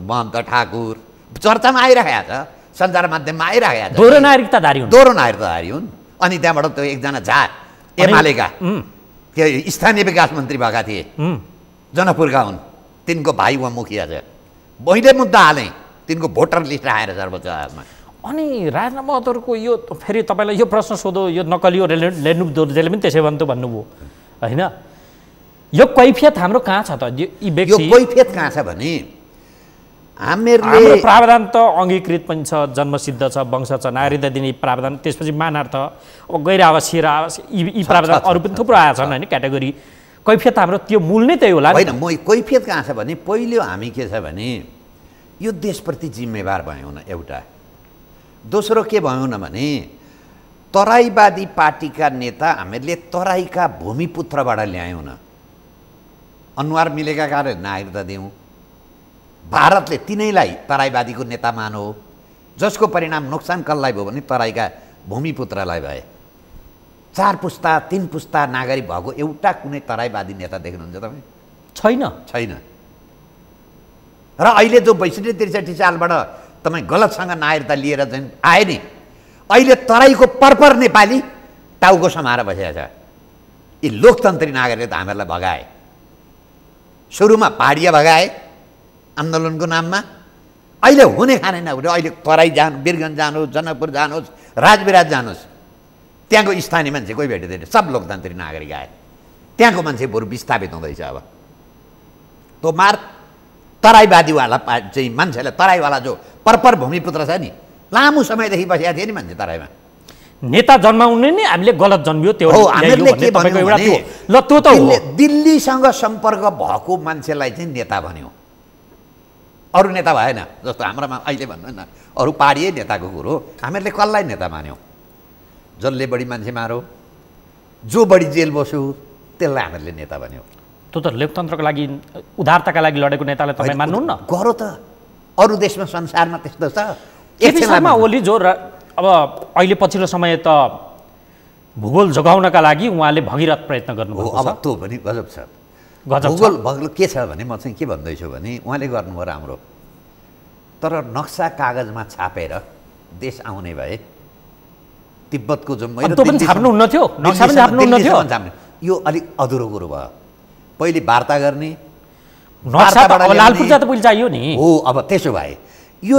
महन्त ठाकुर चर्चामा आइरहेको छ, सञ्चार माध्यममा आइरहेको छ। दोहोरो नागरिकताधारी हुन्। दोहोरो नागरिकताधारी हुन्। अनि त्यहाँबाट त्यो एकजना झा एमालेका के स्थानीय विकास मन्त्री भएका थिए, जनकपुरका हुन्, तिनको भाइ उहाँ मुखिया छ। मैले मुद्दा हालेँ, तिनको भोटर लिस्ट आएर सर्वोच्च अदालतमा। अनि राजेन्द्र महतोको यो फेरि तपाईँलाई यो प्रश्न सोधो, यो नक्कली हो लेनु दोर्जेले पनि त्यसै भन्नु भन्नुभयो होइन? यो कैफियत हाम्रो कहाँ छ त? यी व्यक्ति यो कैफियत कहाँ छ भने हाम्रो प्रावधान त अङ्गीकृत पनि छ, जन्मसिद्ध छ, वंश छ, नागरिकता दिने प्रावधान, त्यसपछि मानार्थ, अब गैर आवासीय र आवासीय यी प्रावधान अरू पनि थुप्रो आएका छन् होइन क्याटेगोरी। कैफियत हाम्रो त्यो मूल नै त्यही होला होइन। कैफियत कहाँ छ भने पहिलो हामी के छ भने यो देशप्रति जिम्मेवार भयौँ न एउटा। दोस्रो के भयौँ न भने तराईवादी पार्टीका नेता हामीहरूले तराईका भूमिपुत्रबाट ल्यायौँ न। अनुहार मिलेका कारण नागरिकता दिउँ। भारतले तिनैलाई तराईवादीको नेता मानो, जसको परिणाम नोक्सान कसलाई भयो भने तराईका भूमिपुत्रलाई भए। 4 पुस्ता 3 पुस्ता नागरिक भएको एउटा कुनै तराईवादी नेता देख्नुहुन्छ तपाईँ? छैन। र अहिले जो 62-63 सालबाट तपाईँ गलतसँग नागरिकता लिएर चाहिँ आए नि, अहिले तराईको परपर नेपाली टाउको समाएर बसेको छ। यी लोकतन्त्री नागरिकता हामीहरूलाई भगाए। सुरुमा पहाडिया भगाए आन्दोलनको नाममा, अहिले हुने खाने नहुने। अहिले तराई जानु, वीरगञ्ज जानुहोस्, जनकपुर जानुहोस्, राजविराज जानुहोस्, त्यहाँको स्थानीय मान्छे कोही भेटिँदैन, सब लोकतन्त्री नागरिक आए। त्यहाँको मान्छे बरु विस्थापित हुँदैछ। अब त्यो मार तराईवादीवाला चाहिँ मान्छेलाई, तराईवाला जो परपर भूमिपुत्र छ नि, लामो समयदेखि बसेका थिए नि मान्छे तराईमा। नेता जन्माउने नि हामीले गलत जन्मियो त्यो हो। हामीले के भन्यो भने ल त्यो त हो, दिल्लीसँग सम्पर्क भएको मान्छेलाई चाहिँ नेता भन्यो, अरू नेता भएन। जस्तो हाम्रोमा अहिले भन्नु न, अरू पाहाडिए नेताको कुरो, हामीहरूले कसलाई नेता मान्यौँ? जसले बढी मान्छे मारो, जो बढी जेल बस्यो, त्यसलाई हामीहरूले नेता भन्यौँ। त्यो त लोकतन्त्रको लागि, उदारताका लागि लडेको नेतालाई तपाईँ मान्नु न? गरो त, अरू देशमा संसारमा त्यस्तो छ। केपी शर्मा ओली जो अब अहिले पछिल्लो समय त भूगोल जोगाउनका लागि उहाँले भगीरथ प्रयत्न गर्नुभएको छ। अब त्यो पनि गजब छ। भूगोल के छ भने म चाहिँ के भन्दैछु भने उहाँले गर्नुभयो राम्रो, तर नक्सा कागजमा छापेर देश आउने भए तिब्बतको जो छाप्नुहुन्न थियो, नक्सा पनि छाप्नुहुन्न थियो, यो अलिक अधुरो कुरो भयो। पहिले वार्ता गर्ने, लालपुर्जा त पहिले चाहियो नि। हो, अब त्यसो भए यो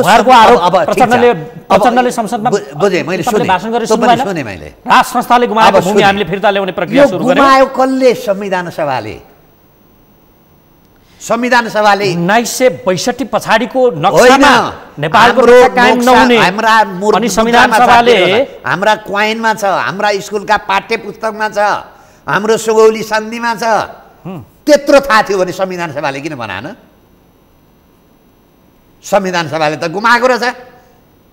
प्रचण्डले संसदमा बुझेँ मैले, भाषण गरेर सुने मैले, राज संस्थाले गुमाएको भूमि हामीले फिर्ता ल्याउने प्रक्रिया सुरु गर्यो। गुमायो कसले? संविधान सभाले 1962 पछाडिको नक्सामा नेपालको कायम नहुने अनि संविधान सभाले हाम्रा क्वाइनमा छ, हाम्रा स्कुलका पाठ्य पुस्तकमा छ, हाम्रो सुगौली सन्धिमा छ। त्यत्रो थाहा थियो भने संविधान सभाले किन बनाएन? संविधान सभाले त गुमाएको रहेछ।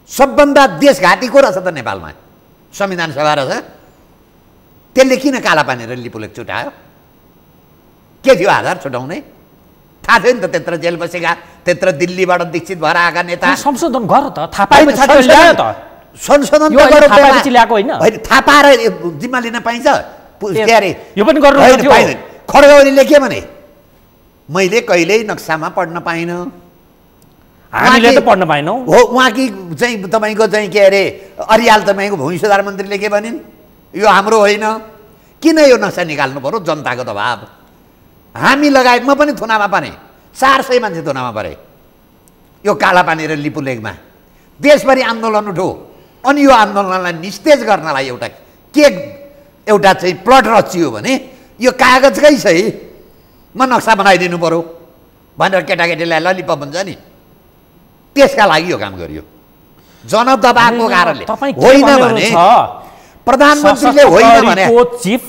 सबभन्दा देशघातीको रहेछ त नेपालमा संविधान सभा रहेछ। त्यसले किन कालापानी र लिपुलेक छुटायो? के थियो आधार छुटाउने? थाहा थियो नि त, त्यत्र जेल बसेका, त्यत्र दिल्लीबाट दीक्षित भएर आएका नेता। संशोधन गर त, थाहा पाएपछि ल्यायो त। संशोधन ल्याएको होइन? थाहा पाएर जिम्मा लिन पाइन्छ? के अरे यो पनि गर्नु पाइँदैन। खड्गौलीले के भने, मैले कहिल्यै नक्सामा पढ्न पाइनँ, हामीले त पढ्न पाएनौँ। हो, उहाँकी चाहिँ तपाईँको चाहिँ के अरे अरियाल तपाईँको भूमि सुधार मन्त्रीले के भनिन्, यो हाम्रो होइन, किन यो नक्सा निकाल्नु पर्यो? जनताको दबाब। हामी लगायत म पनि थुनामा परेँ, 400 मान्छे थुनामा परे यो कालापानी र लिपुलेकमा। देशभरि आन्दोलन उठो, अनि यो आन्दोलनलाई निस्तेज गर्नलाई एउटा चाहिँ प्लट रचियो भने यो कागजकै छ है, म नक्सा बनाइदिनु पर्यो भनेर केटाकेटीलाई ललिपप भन्छ नि, त्यसका लागि यो काम गरियो जनदबावको कारणले। होइन भने प्रधानमन्त्रीले होइन भने चिफ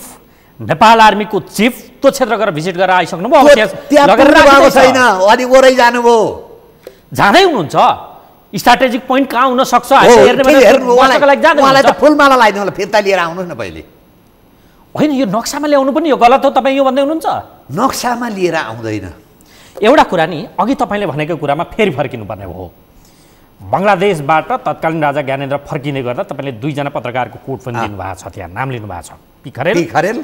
नेपाल आर्मीको चिफ त्यो क्षेत्र गएर भिजिट गरेर आइसक्नुभयो, छैन अनि ओरै जानुभयो, जाँदै हुनुहुन्छ। स्ट्राटेजिक पोइन्ट कहाँ हुन सक्छ उहाँलाई त फुलमाला लगाइदिनु होला, फिर्ता लिएर आउनुहोस् न पहिले। होइन, यो नक्सामा ल्याउनु पनि यो गलत हो, तपाईँ यो भन्दै हुनुहुन्छ। नक्सामा लिएर आउँदैन। एउटा कुरा नि अघि तपाईँले भनेको कुरामा फेरि फर्किनुपर्ने हो। बङ्गलादेशबाट तत्कालीन राजा ज्ञानेन्द्र फर्किने गर्दा तपाईँले 2 जना पत्रकारको कोट पनि दिनुभएको छ, त्यहाँ नाम लिनुभएको छ, पी खरेल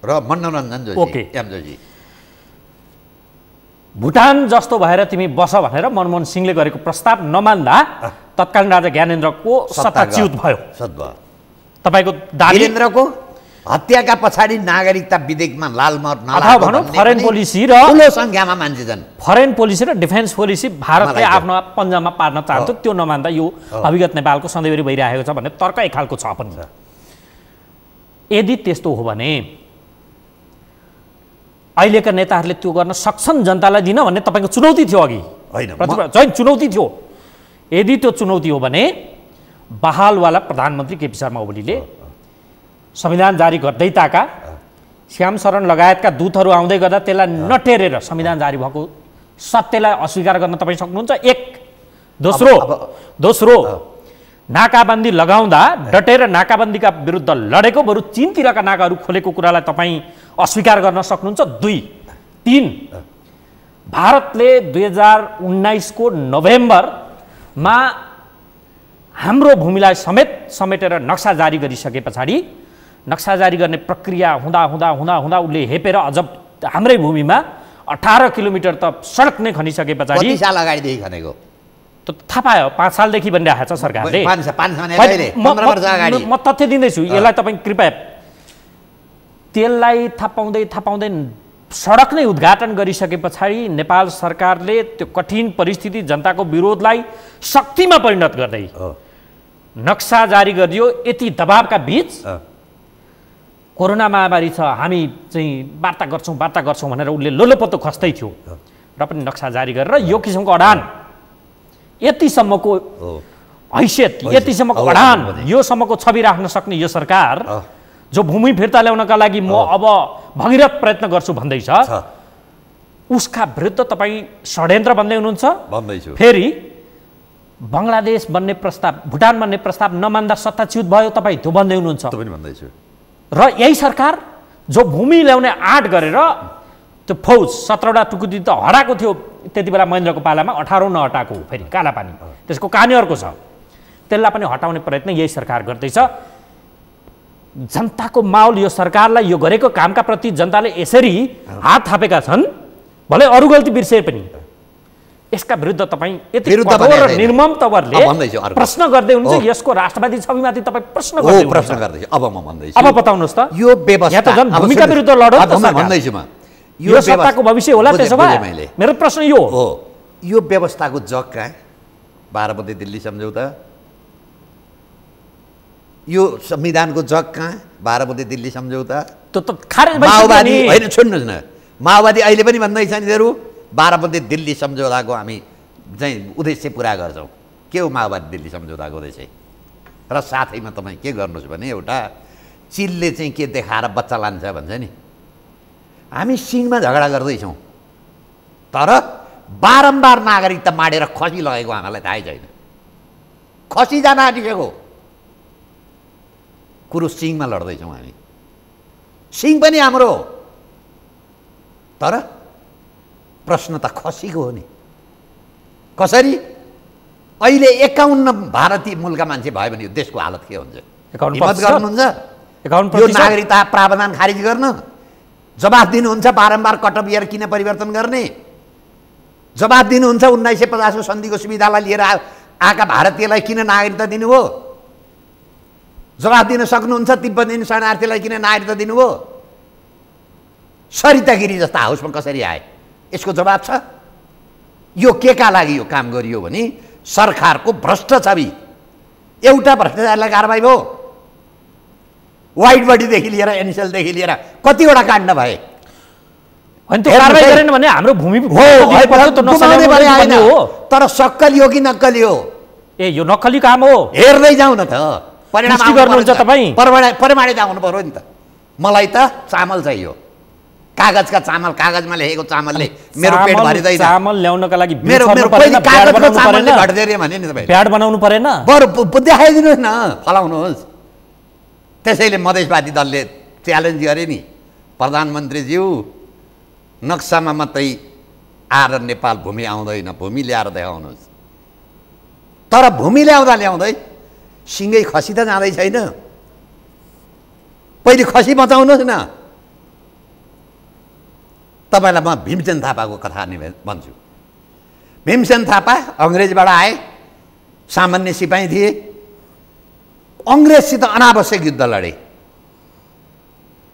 र मनोरञ्जन जोशी। Okay, M Joshi. भुटान जस्तो भएर तिमी बस भनेर मनमोहन सिंहले गरेको प्रस्ताव नमान्दा तत्कालीन राजा ज्ञानेन्द्रको सत्ताच्युत भयो। तपाईँको वीरेन्द्रको हत्याका पछाडि नागरिकता विधेयकमा लालमहर अथवा भनौँ फरेन पोलिसी र ठुलो सङ्ख्यामा मान्छे छन्। फरेन पोलिसी र डिफेन्स पोलिसी भारतले आफ्नो पन्जामा पार्न चाहन्थ्यो, त्यो नमान्दा यो अभिगत नेपालको सधैँभरि भइरहेको छ भन्ने तर्क एक खालको छ पनि। यदि त्यस्तो हो भने अहिलेका नेताहरूले त्यो गर्न सक्छन् जनतालाई दिन भन्ने तपाईँको चुनौती थियो अघि, होइन चुनौती थियो। यदि त्यो चुनौती हो भने बहालवाला प्रधानमन्त्री केपी शर्मा ओलीले संविधान जारी गर्दै ताका श्याम शरण लगायतका दूतहरू आउँदै गर्दा त्यसलाई नटेरेर संविधान जारी भएको सत्यलाई अस्वीकार गर्न तपाईँ सक्नुहुन्छ? एक। दोस्रो नाकाबन्दी लगाउँदा डटेर नाकाबन्दीका विरुद्ध लडेको, बरु चीनतिरका नाकाहरू खोलेको कुरालाई तपाईँ अस्वीकार गर्न सक्नुहुन्छ? 2। 3, भारतले 2019को नोभेम्बरमा हाम्रो भूमिलाई समेटेर नक्सा जारी गरिसके पछाडि नक्सा जारी गर्ने प्रक्रिया हुँदा उसले हेपेर अझ हाम्रै भूमिमा 18 किलोमिटर त सडक नै खनिसके पछाडि कति साल अगाडिदेखि खनेको त थाहा पायो, 5 सालदेखि भनिरहेको छ सरकारले। म तथ्य दिँदैछु, यसलाई तपाईँ कृपया त्यसलाई थापाउँदै सडक नै उद्घाटन गरिसके पछाडि नेपाल सरकारले त्यो कठिन परिस्थिति, जनताको विरोधलाई शक्तिमा परिणत गर्दै नक्सा जारी गरियो। यति दबावका बीच कोरोना महामारी छ, हामी चाहिँ वार्ता गर्छौँ भनेर उसले लोलोपत्तो खस्दै थियो र पनि नक्सा जारी गरेर यो किसिमको अडान, यतिसम्मको हैसियत, यतिसम्मको अडान, यो सम्मको छवि राख्न सक्ने यो सरकार जो भूमि फिर्ता ल्याउनका लागि म अब भगीरथ प्रयत्न गर्छु भन्दैछ, उसका विरुद्ध तपाईँ षड्यन्त्र भन्दै हुनुहुन्छ। भन्दैछु फेरि बङ्गलादेश बन्ने प्रस्ताव, भुटान बन्ने प्रस्ताव नमान्दा सत्ताच्युत भयो, तपाईँ त्यो भन्दै हुनुहुन्छ। भन्दैछु र यही सरकार जो भूमि ल्याउने आँट गरेर त्यो फौज 17वटा टुकुडी त हराएको थियो त्यति बेला महेन्द्रको पालामा, 18औं नहटाएको हो, फेरि कालापानी त्यसको कहानी अर्को छ। त्यसलाई पनि हटाउने प्रयत्न यही सरकार गर्दैछ। जनताको माहौल यो सरकारलाई यो गरेको कामका प्रति जनताले यसरी हात थापेका छन्, भले अरू गल्ती बिर्से पनि यसका विरुद्ध तपाईँ यति कठोर र निर्मम तवरले प्रश्न गर्दै हुनुहुन्छ। यसको राष्ट्रवादी छविमाथि तपाईँ प्रश्न गर्दैछु। अब म भन्दैछु, अब बताउनुहोस् त, यो व्यवस्था त झन् भूमिका विरुद्ध लडो भन्दैछु म। यो सत्ताको भविष्य होला, त्यसो भए मेरो प्रश्न यो हो, यो व्यवस्थाको जग कहाँ? 12 बुँदे दिल्ली सम्झौता। यो संविधानको जग कहाँ? 12 बुँदे दिल्ली सम्झौता। त्यो त खारेज माओवादी होइन, सुन्नुहोस् न, माओवादी अहिले पनि भन्दैछ नि यिनीहरू 12 बुँदे दिल्ली सम्झौताको हामी चाहिँ उद्देश्य पुरा गर्छौँ। के हो माओवादी दिल्ली सम्झौताको उद्देश्य? र साथैमा तपाईँ के गर्नुहोस् भने एउटा चिलले चाहिँ के देखाएर बच्चा लान्छ भन्छ नि, हामी सिङमा झगडा गर्दैछौँ तर बारम्बार नागरिकता माडेर खसी लगेको हामीलाई थाहै छैन। खसी जान आँटिसक्यो, कुरो सिङमा लड्दैछौँ हामी। सिङ पनि हाम्रो हो तर प्रश्न त खसीको हो नि। कसरी? अहिले 51 भारतीय मूलका मान्छे भयो भने देशको हालत के हुन्छ? हिम्मत गर्नुहुन्छ यो नागरिकता प्रावधान खारिज गर्न? जवाफ दिनुहुन्छ बारम्बार कटबियर किन परिवर्तन गर्ने? जवाफ दिनुहुन्छ 1950 को सन्धिको सुविधालाई लिएर आएका भारतीयलाई किन नागरिकता दिनुभयो? जवाफ दिन सक्नुहुन्छ तिब्बती शरणार्थीलाई किन नागरिकता दिनुभयो? सरिता गिरी जस्ता हाउसमा कसरी आए? यसको जवाब छ। यो के का लागि यो काम गरियो भने सरकारको भ्रष्ट छवि, एउटा भ्रष्टाचारलाई कारबाही भयो। वाइट बडीदेखि लिएर एनएसएलदेखि लिएर कतिवटा काण्ड भए, अनि त्यो कारबाही गरेन भने हाम्रो भूमि हो। तर सक्कली हो कि नक्कली हो? ए यो नक्कली काम हो, हेर्दै जाउँ न त। परिणाम गर्नुहुन्छ तपाईँ? परिमाणित आउनु पर्यो नि त। मलाई त चामल चाहियो, कागजका चामल, कागजमा लेखेको चामलले मेरो पेट भरिँदैन। चामल ल्याउनका लागि मेरो पहिले कागजको चामलले घट्दै भने नि तपाईँ प्याड बनाउनु परेन, बरु देखाइदिनुहोस् न, फलाउनुहोस्। त्यसैले मधेसवादी दलले च्यालेन्ज गरे नि, प्रधानमन्त्रीज्यू नक्सामा मात्रै आएर नेपाल भूमि आउँदैन, भूमि ल्याएर देखाउनुहोस्। तर भूमि ल्याउँदै सिँगै खसी त जाँदै छैन। पहिले खसी बचाउनुहोस् न। तपाईँलाई म भीमसेन थापाको कथा भन्छु। भीमसेन थापा अङ्ग्रेजबाट आए, सामान्य सिपाही थिए, अङ्ग्रेजसित अनावश्यक युद्ध लडे।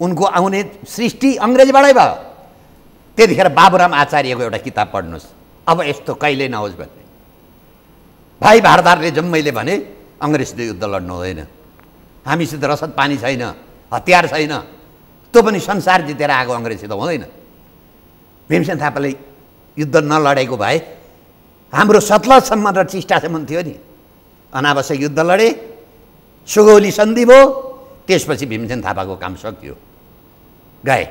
उनको आउने सृष्टि अङ्ग्रेजबाटै भयो। त्यतिखेर बाबुराम आचार्यको एउटा किताब पढ्नुहोस्, अब यस्तो कहिल्यै नहोस् भन्ने। भाइ भारदारले जम्मैले भने अङ्ग्रेजसित युद्ध लड्नु हुँदैन, हामीसित रसद पानी छैन, हतियार छैन, त्यो पनि संसार जितेर आएको अङ्ग्रेजसित हुँदैन। भीमसेन थापाले युद्ध नलडेको भए हाम्रो सतलजसम्म र टिस्टासम्म थियो नि, अनावश्यक युद्ध लडे, सुगौली सन्धि भयो, त्यसपछि भीमसेन थापाको काम सकियो, गए।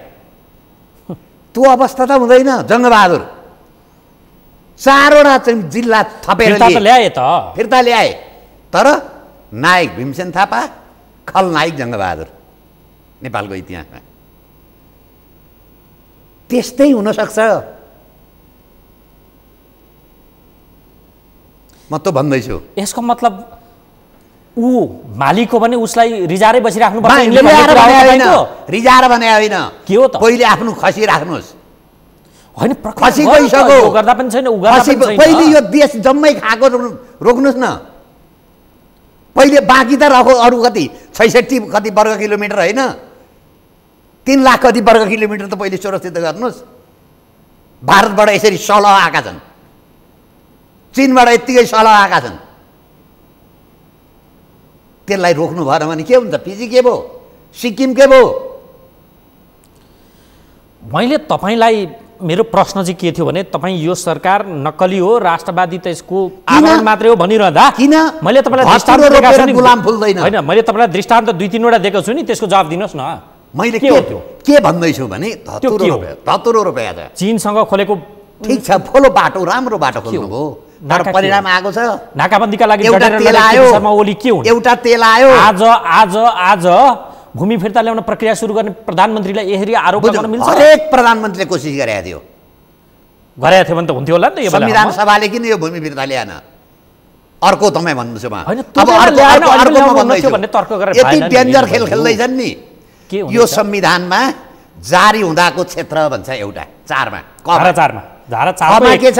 त्यो अवस्था त हुँदैन। जङ्गबहादुर 4वटा जिल्ला थपेर ल्याए त, फिर्ता ल्याए। तर नायक भीमसेन थापा, खलनायक जङ्गबहादुर नेपालको इतिहासमा। त्यस्तै हुनसक्छ। म त भन्दैछु। यसको मतलब ऊ मालिक हो भने उसलाई रिजारै बसिराख्नु पर्छ। रिजाएर भने होइन, के हो त? पहिले आफ्नो खसी राख्नुहोस्। होइन, खसी गइसक्यो, गर्दा पनि छैन, उ गर्दा पनि छैन। पहिले यो देश जम्मै खाएको रोक्नुहोस् न। पहिले बाँकी त रह्यो, अरू कति 66 कति वर्ग किलोमिटर होइन, 3 लाख कति वर्ग किलोमिटर त पहिले सुरक्षित गर्नुहोस्। भारतबाट यसरी सलह आएका छन्, चीनबाट यत्तिकै सलह आएका छन्, त्यसलाई रोक्नु भएन भने के हुन्छ? पिजी के भयो, सिक्किम के भयो? मैले तपाईँलाई मेरो प्रश्न चाहिँ के थियो भने, तपाईँ यो सरकार नक्कली हो, राष्ट्रवादी त यसको आवरण मात्रै हो भनिरहँदा किन मैले तपाईँलाई दृष्टान्त दिएको छु नि? गुलाम फुल्दैन। होइन, मैले तपाईँलाई दृष्टान्त 2-3वटा दिएको छु नि, त्यसको जवाफ दिनुहोस् न। मैले के भन्दैछु भने धतुरो रुपैयाँ छ, चीनसँग खोलेको ठिक छ, खोलो बाटो, राम्रो बाटो खोल्नुभयो, तर परिणाम आएको छ। नाकाबन्दीका लागि एउटा तेल आयो, एउटा तेल आयो। आज भूमि फिर्ता ल्याउन प्रक्रिया सुरु गर्ने प्रधानमन्त्रीलाई यसरी आरोप लगाउन मिल्छ? हरेक प्रधानमन्त्रीले कोसिस गरेका थियो भने त हुन्थ्यो होला नि त। यो संविधान सभाले किन यो भूमि फिर्ता ल्याएन? अर्को तपाईँ भन्नुहोस्, यति डेन्जर खेल खेल्दैछन् नि। यो संविधानमा जारी हुँदाको क्षेत्र भन्छ एउटा, 4मा कमा के छ?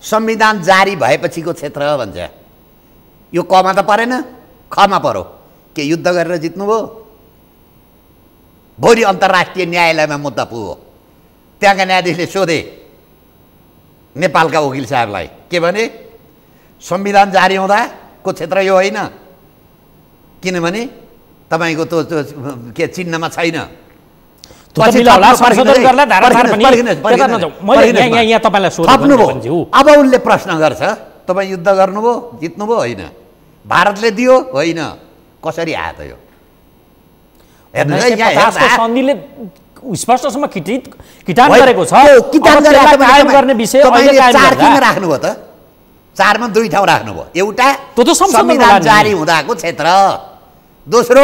संविधान जारी भएपछिको क्षेत्र भन्छ। यो कमा त परेन, खमा पर्यो। के युद्ध गरेर जित्नुभयो? भोलि अन्तर्राष्ट्रिय न्यायालयमा मुद्दा पुग्यो। त्यहाँका न्यायाधीशले सोधे नेपालका वकिल साहबलाई, के भने संविधान जारी हुँदाको क्षेत्र यो होइन, किनभने तपाईँको त्यो के चिन्हमा छैन। अब उनले प्रश्न गर्छ, तपाईँ युद्ध गर्नुभयो, जित्नुभयो? होइन। भारतले दियो? होइन। कसरी आयो त यो? सन्धिले स्पष्टसम्म किटान गरेको छ। गर्ने विषय 4 किन राख्नुभयो त? 4मा 2 ठाउँ राख्नुभयो। एउटा संविधान जारी हुँदाको क्षेत्र, दोस्रो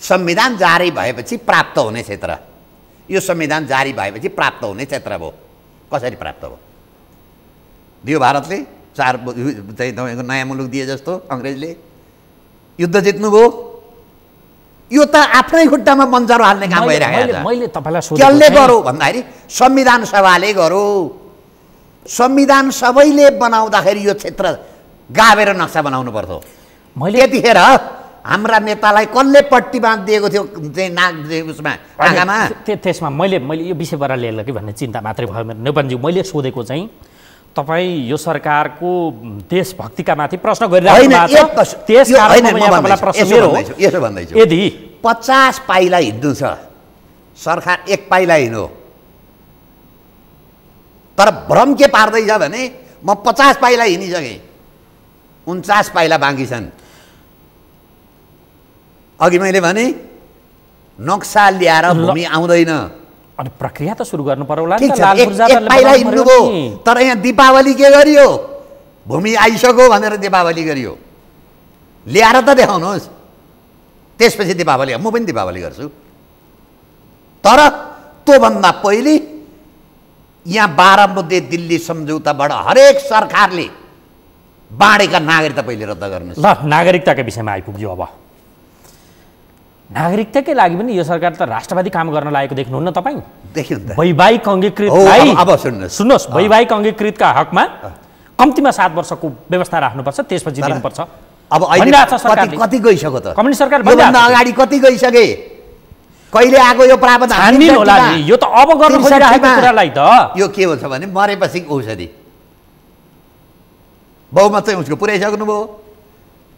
संविधान जारी भएपछि प्राप्त हुने क्षेत्र। यो संविधान जारी भएपछि प्राप्त हुने क्षेत्र भयो। कसरी प्राप्त भयो? दियो भारतले, 4 चाहिँ तपाईँको नयाँ मुलुक दिए जस्तो अङ्ग्रेजले। युद्ध जित्नुभयो। यो त आफ्नै खुट्टामा मन्जरो हाल्ने काम भइरहेको छ। मैले तपाईँलाई सोधेको कसले गरौँ भन्दाखेरि संविधान सभाले गरौँ। संविधान सबैले बनाउँदाखेरि यो क्षेत्र गाभेर नक्सा बनाउनु पर्थ्यो। त्यतिखेर हाम्रा नेतालाई कसले पट्टी बाँधिदिएको थियो चाहिँ नाक उसमा आँखामा? त्यसमा मैले यो विषयबाट लिएर कि भन्ने चिन्ता मात्रै भयो मेरो। नेपालज्यू, मैले सोधेको चाहिँ तपाईँ यो सरकारको देशभक्तिका माथि प्रश्न गरिरहेको छ। यदि 50 पाइला हिँड्नु छ, सरकार 1 पाइला हिँड्यो, तर भ्रम के पार्दैछ भने म 50 पाइला हिँडिसकेँ, 49 पाइला बाँकी छन्। अघि मैले भने नक्सा ल्याएर भूमि आउँदैन। अनि प्रक्रिया त सुरु गर्नु पर्यो होला नि ठिक त, छ, लाल एक पूर्जादारले पाइला बनाउनु पर्यो हिँड्नुभयो, नि। तर यहाँ दीपावली के गरियो? भूमि आइसक्यो भनेर दीपावली गरियो। ल्याएर त देखाउनुहोस्, त्यसपछि दीपावली। म पनि दीपावली गर्छु, तर त्योभन्दा पहिले यहाँ 12 मुद्दे दिल्ली सम्झौताबाट हरेक सरकारले बाँडेका नागरिकता पहिले रद्द गर्नुहोस्। ल, नागरिकताकै विषयमा आइपुग्यो। अब नागरिकताकै लागि पनि यो सरकार त राष्ट्रवादी काम गर्न लागेको देख्नुहुन्न तपाईँ? देखियो नि त। वैवाहिक अङ्गीकृतलाई अब सुन्नुहोस्, वैवाहिक अङ्गीकृतका हकमा कम्तीमा 7 वर्षको व्यवस्था राख्नुपर्छ, त्यसपछि दिनुपर्छ। अब अहिले कति गइसक्यो त? कम्युनिस्ट सरकार योभन्दा अगाडि कति गइसके? कहिले आएको यो प्रावधान? छानबिन होला नि, यो त अब गर्न खोजिरहेको कुरालाई त। यो के भन्छ भने मरेपछि औषधि बहुमत चाहिँ उसको पुर्याइसक्नुभयो,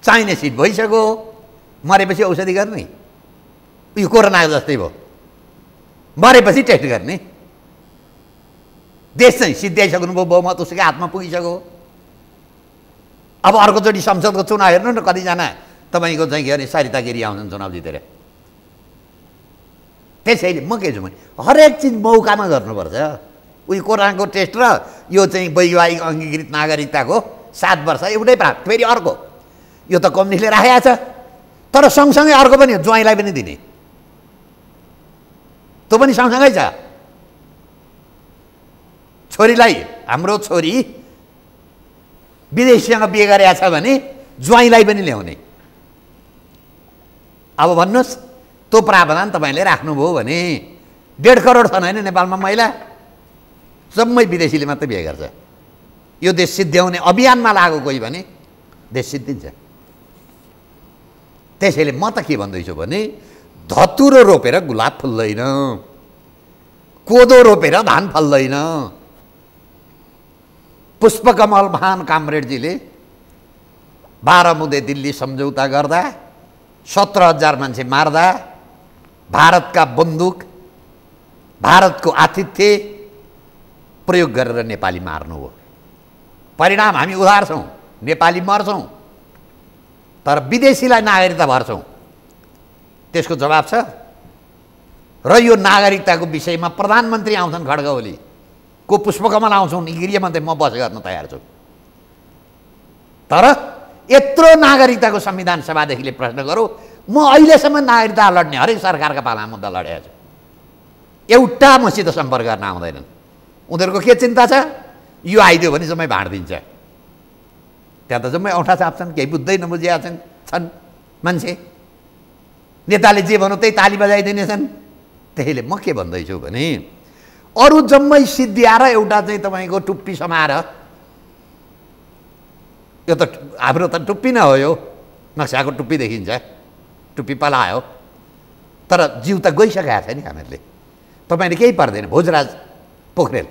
चाहिने सिट भइसक्यो, मरेपछि औषधि गर्ने। यो कोरोना जस्तै भयो, मरेपछि टेस्ट गर्ने। देश चाहिँ सिद्ध्याइसक्नुभयो, बहुमत उसको हातमा पुगिसक्यो। अब अर्कोचोटि संसदको चुनाव हेर्नु न, कतिजना तपाईँको चाहिँ के अरे सरिता गिरी आउँछन् चुनाव जितेर। त्यसैले म के छु भने हरेक चिज मौकामा गर्नुपर्छ। उयो कोरोनाको टेस्ट र यो चाहिँ वैवाहिक अङ्गीकृत नागरिकताको 7 वर्ष एउटै प्राप्त। फेरि अर्को यो त कम्युनिस्टले राखेको छ, तर सँगसँगै अर्को पनि ज्वाइँलाई पनि दिने, त्यो पनि सँगसँगै छ। छोरीलाई, हाम्रो छोरी विदेशीसँग बिहे गरेको छ भने ज्वाइँलाई पनि ल्याउने। अब भन्नुहोस्, त्यो प्रावधान तपाईँले राख्नुभयो भने 1.5 करोड छन् होइन नेपालमा महिला, जम्मै विदेशीले मात्रै बिहे गर्छ। यो देश सिद्ध्याउने अभियानमा लाग्यो कोही भने देश सिद्धिन्छ। त्यसैले म त के भन्दैछु भने धतुरो रोपेर गुलाब फुल्दैन, कोदो रोपेर धान फल्दैन। पुष्पकमल महान कामरेडजीले 12 मुद्दे दिल्ली सम्झौता गर्दा 17,000 मान्छे मार्दा भारतका बन्दुक, भारतको आतिथ्य प्रयोग गरेर नेपाली मार्नु हो। परिणाम हामी उधार छौँ, नेपाली मर्छौँ, तर विदेशीलाई नागरिकता भर्छौँ। त्यसको जवाब छ। र यो नागरिकताको विषयमा प्रधानमन्त्री आउँछन् खड्ग ओली, को पुष्पकमल आउँछन्, गृहमन्त्री, म बस गर्न तयार छु। तर यत्रो नागरिकताको संविधान सभादेखिले प्रश्न गरौँ, म अहिलेसम्म नागरिकता लड्ने हरेक सरकारका पालामा मुद्दा लडेको छु, एउटा मसित सम्पर्क गर्न आउँदैनन्। उनीहरूको के चिन्ता छ? यो आइदियो भने जम्मै भाँडिदिन्छ। त्यहाँ त जम्मै औँठा चाप्छन्, केही बुझ्दै नबुझिया छन् मान्छे। नेताले जे भनौँ त्यही ताली बजाइदिनेछन्। त्यसैले म के भन्दैछु भने अरू जम्मै सिद्धिएर एउटा चाहिँ तपाईँको टुप्पी समाएर, यो त हाम्रो त टुप्पी नै हो, यो नक्साको टुप्पी देखिन्छ, टुप्पी पलायो, तर जिउ त गइसकेको छ नि हामीहरूले। तपाईँले केही पर्दैन। भोजराज पोखरेल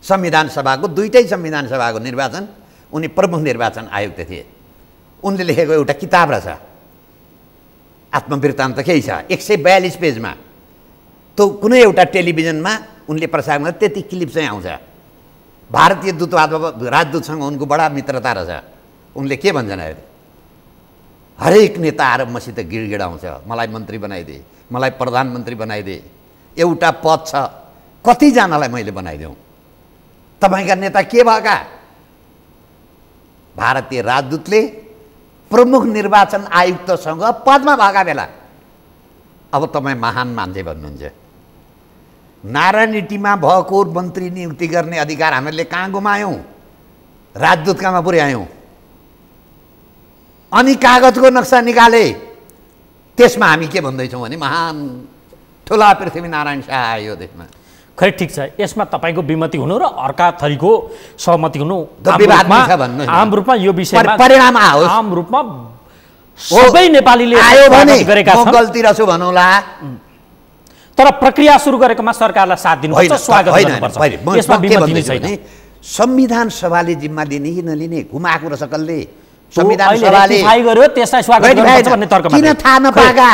संविधान सभाको, दुईटै संविधान सभाको निर्वाचन, उनी प्रमुख निर्वाचन आयुक्त थिए। उनले लेखेको एउटा किताब रहेछ, आत्मवृत्तान्त केही छ, 142 पेजमा। त्यो कुनै एउटा टेलिभिजनमा उनले प्रसारण गर्दा त्यति क्लिप चाहिँ आउँछ। भारतीय राजदूतसँग उनको बडा मित्रता रहेछ। उनले के भन्छन् अरे, हरेक नेता आएर मसित गिडगिडाउँछ, मलाई मन्त्री बनाइदिए, मलाई प्रधानमन्त्री बनाइदिए, एउटा पद छ, कतिजनालाई मैले बनाइदिउँ? तपाईँका नेता के भएका? भारतीय राजदूतले प्रमुख निर्वाचन आयुक्तसँग पदमा भएका बेला। अब तपाईँ महान मान्छे भन्नुहुन्छ। नारायणहिटीमा भएको मन्त्री नियुक्ति गर्ने अधिकार हामीले कहाँ गुमायौँ? राजदूतकामा पुर्यायौँ। अनि कागजको नक्सा निकाले, त्यसमा हामी के भन्दैछौँ भने महान ठुला पृथ्वीनारायण शाह आयो देशमा। खै ठिक छ, यसमा तपाईँको विमति हुनु र अर्का थरीको सहमति हुनु आम रूपमा यो विषयमा परिणाम आओस्। आम रूपमा सबै नेपालीले आयो भने गरेका छन्। म गल्ती रहेछु भनौँला, तर प्रक्रिया सुरु गरेकोमा सरकारलाई साथ दिनुपर्छ, स्वागत गर्नुपर्छ। यसमा विमति नै छैन। संविधान सभाले जिम्मा लिने कि नलिने घुमाएको रहेछ कसले? संविधान सभाले गर्यो, त्यसलाई स्वागत गर्नुपर्छ भन्ने तर्कमा किन थाहा नपाएका?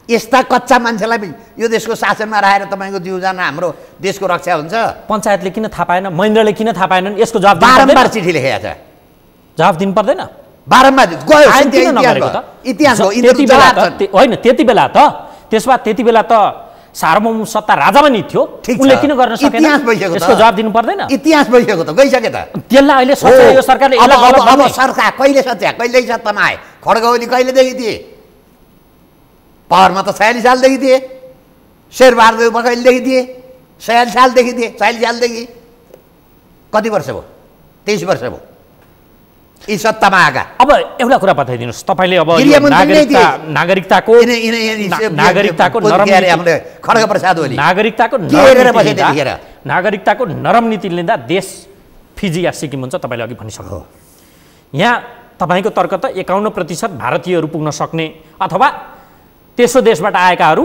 यस्ता कच्चा मान्छेलाई यो देशको शासनमा राखेर तपाईँको जीवजान हाम्रो देशको रक्षा हुन्छ? पञ्चायतले किन थाहा पाएन? महेन्द्रले किन थाहा पाएनन्? यसको जवाब बारम्बार चिठी लेखेको छ। जवाब दिनु पर्दैन? बारम्बार इतिहास हो। होइन, त्यति त्यसो भए त्यति बेला त सार्वभौम सत्ता राजामा नि थियो, ठिक छ। उनले किन गर्न सकेन? इतिहास भइसक्यो त। यसको जवाब दिनु पर्दैन? इतिहास भइसक्यो त, गइसक्यो त। त्यसलाई अहिले सच्यायो यो सरकारले। यसलाई गलत अब भन्ने? सरकार कहिले सत्या, कहिले सत्तामा आए? खड्ग ओली कहिलेदेखि थिए पावरमा? त 46 सालदेखि थिए। शेरबहादुर कहिलेदेखि थिए? 46 सालदेखि थिए। 46 सालदेखि कति वर्ष भयो? 23 वर्ष भयो यी सत्तामा आएका। अब एउटा कुरा बताइदिनुहोस्, तपाईँले अब नागरिकताको खड्गप्रसाद ओली नागरिकताको नरम नीति लिँदा देश फिजी या सिक्किम हुन्छ, तपाईँले अघि भनिसक्नु। यहाँ तपाईँको तर्क त 51% भारतीयहरू पुग्न सक्ने अथवा तेस्रो देशबाट आएकाहरू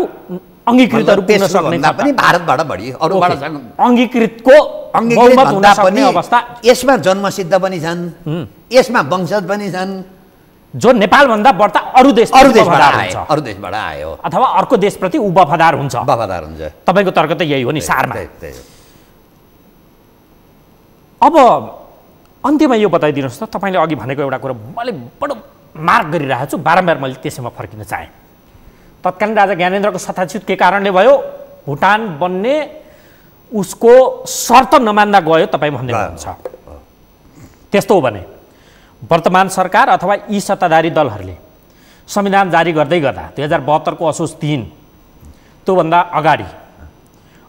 अङ्गीकृतहरू पुग्न सक्ने पनि भारतबाट बढी अरूबाट अङ्गीकृतको बहुमत हुन सक्ने अवस्था। यसमा जन्मसिद्ध पनि छन्, यसमा वंशज पनि छन्, जो नेपालभन्दा बढ्ता अरू देशबाट आयो अथवा अर्को देशप्रति ऊ वफादार हुन्छ। तपाईँको तर्क त यही हो नि सारमा। अब अन्त्यमा यो बताइदिनुहोस् त, तपाईँले अघि भनेको एउटा कुरा मैले बडो मार्क गरिरहेको छु, बारम्बार मैले त्यसैमा फर्किन चाहेँ। तत्कालीन राजा ज्ञानेन्द्रको सत्ताच्युत के कारणले भयो? भुटान बन्ने उसको शर्त नमान्दा गयो तपाईँ भन्ने हुन्छ। त्यस्तो हो भने वर्तमान सरकार अथवा यी सत्ताधारी दलहरूले संविधान जारी गर्दै गर्दा 2072 को असोज 3 त्योभन्दा अगाडि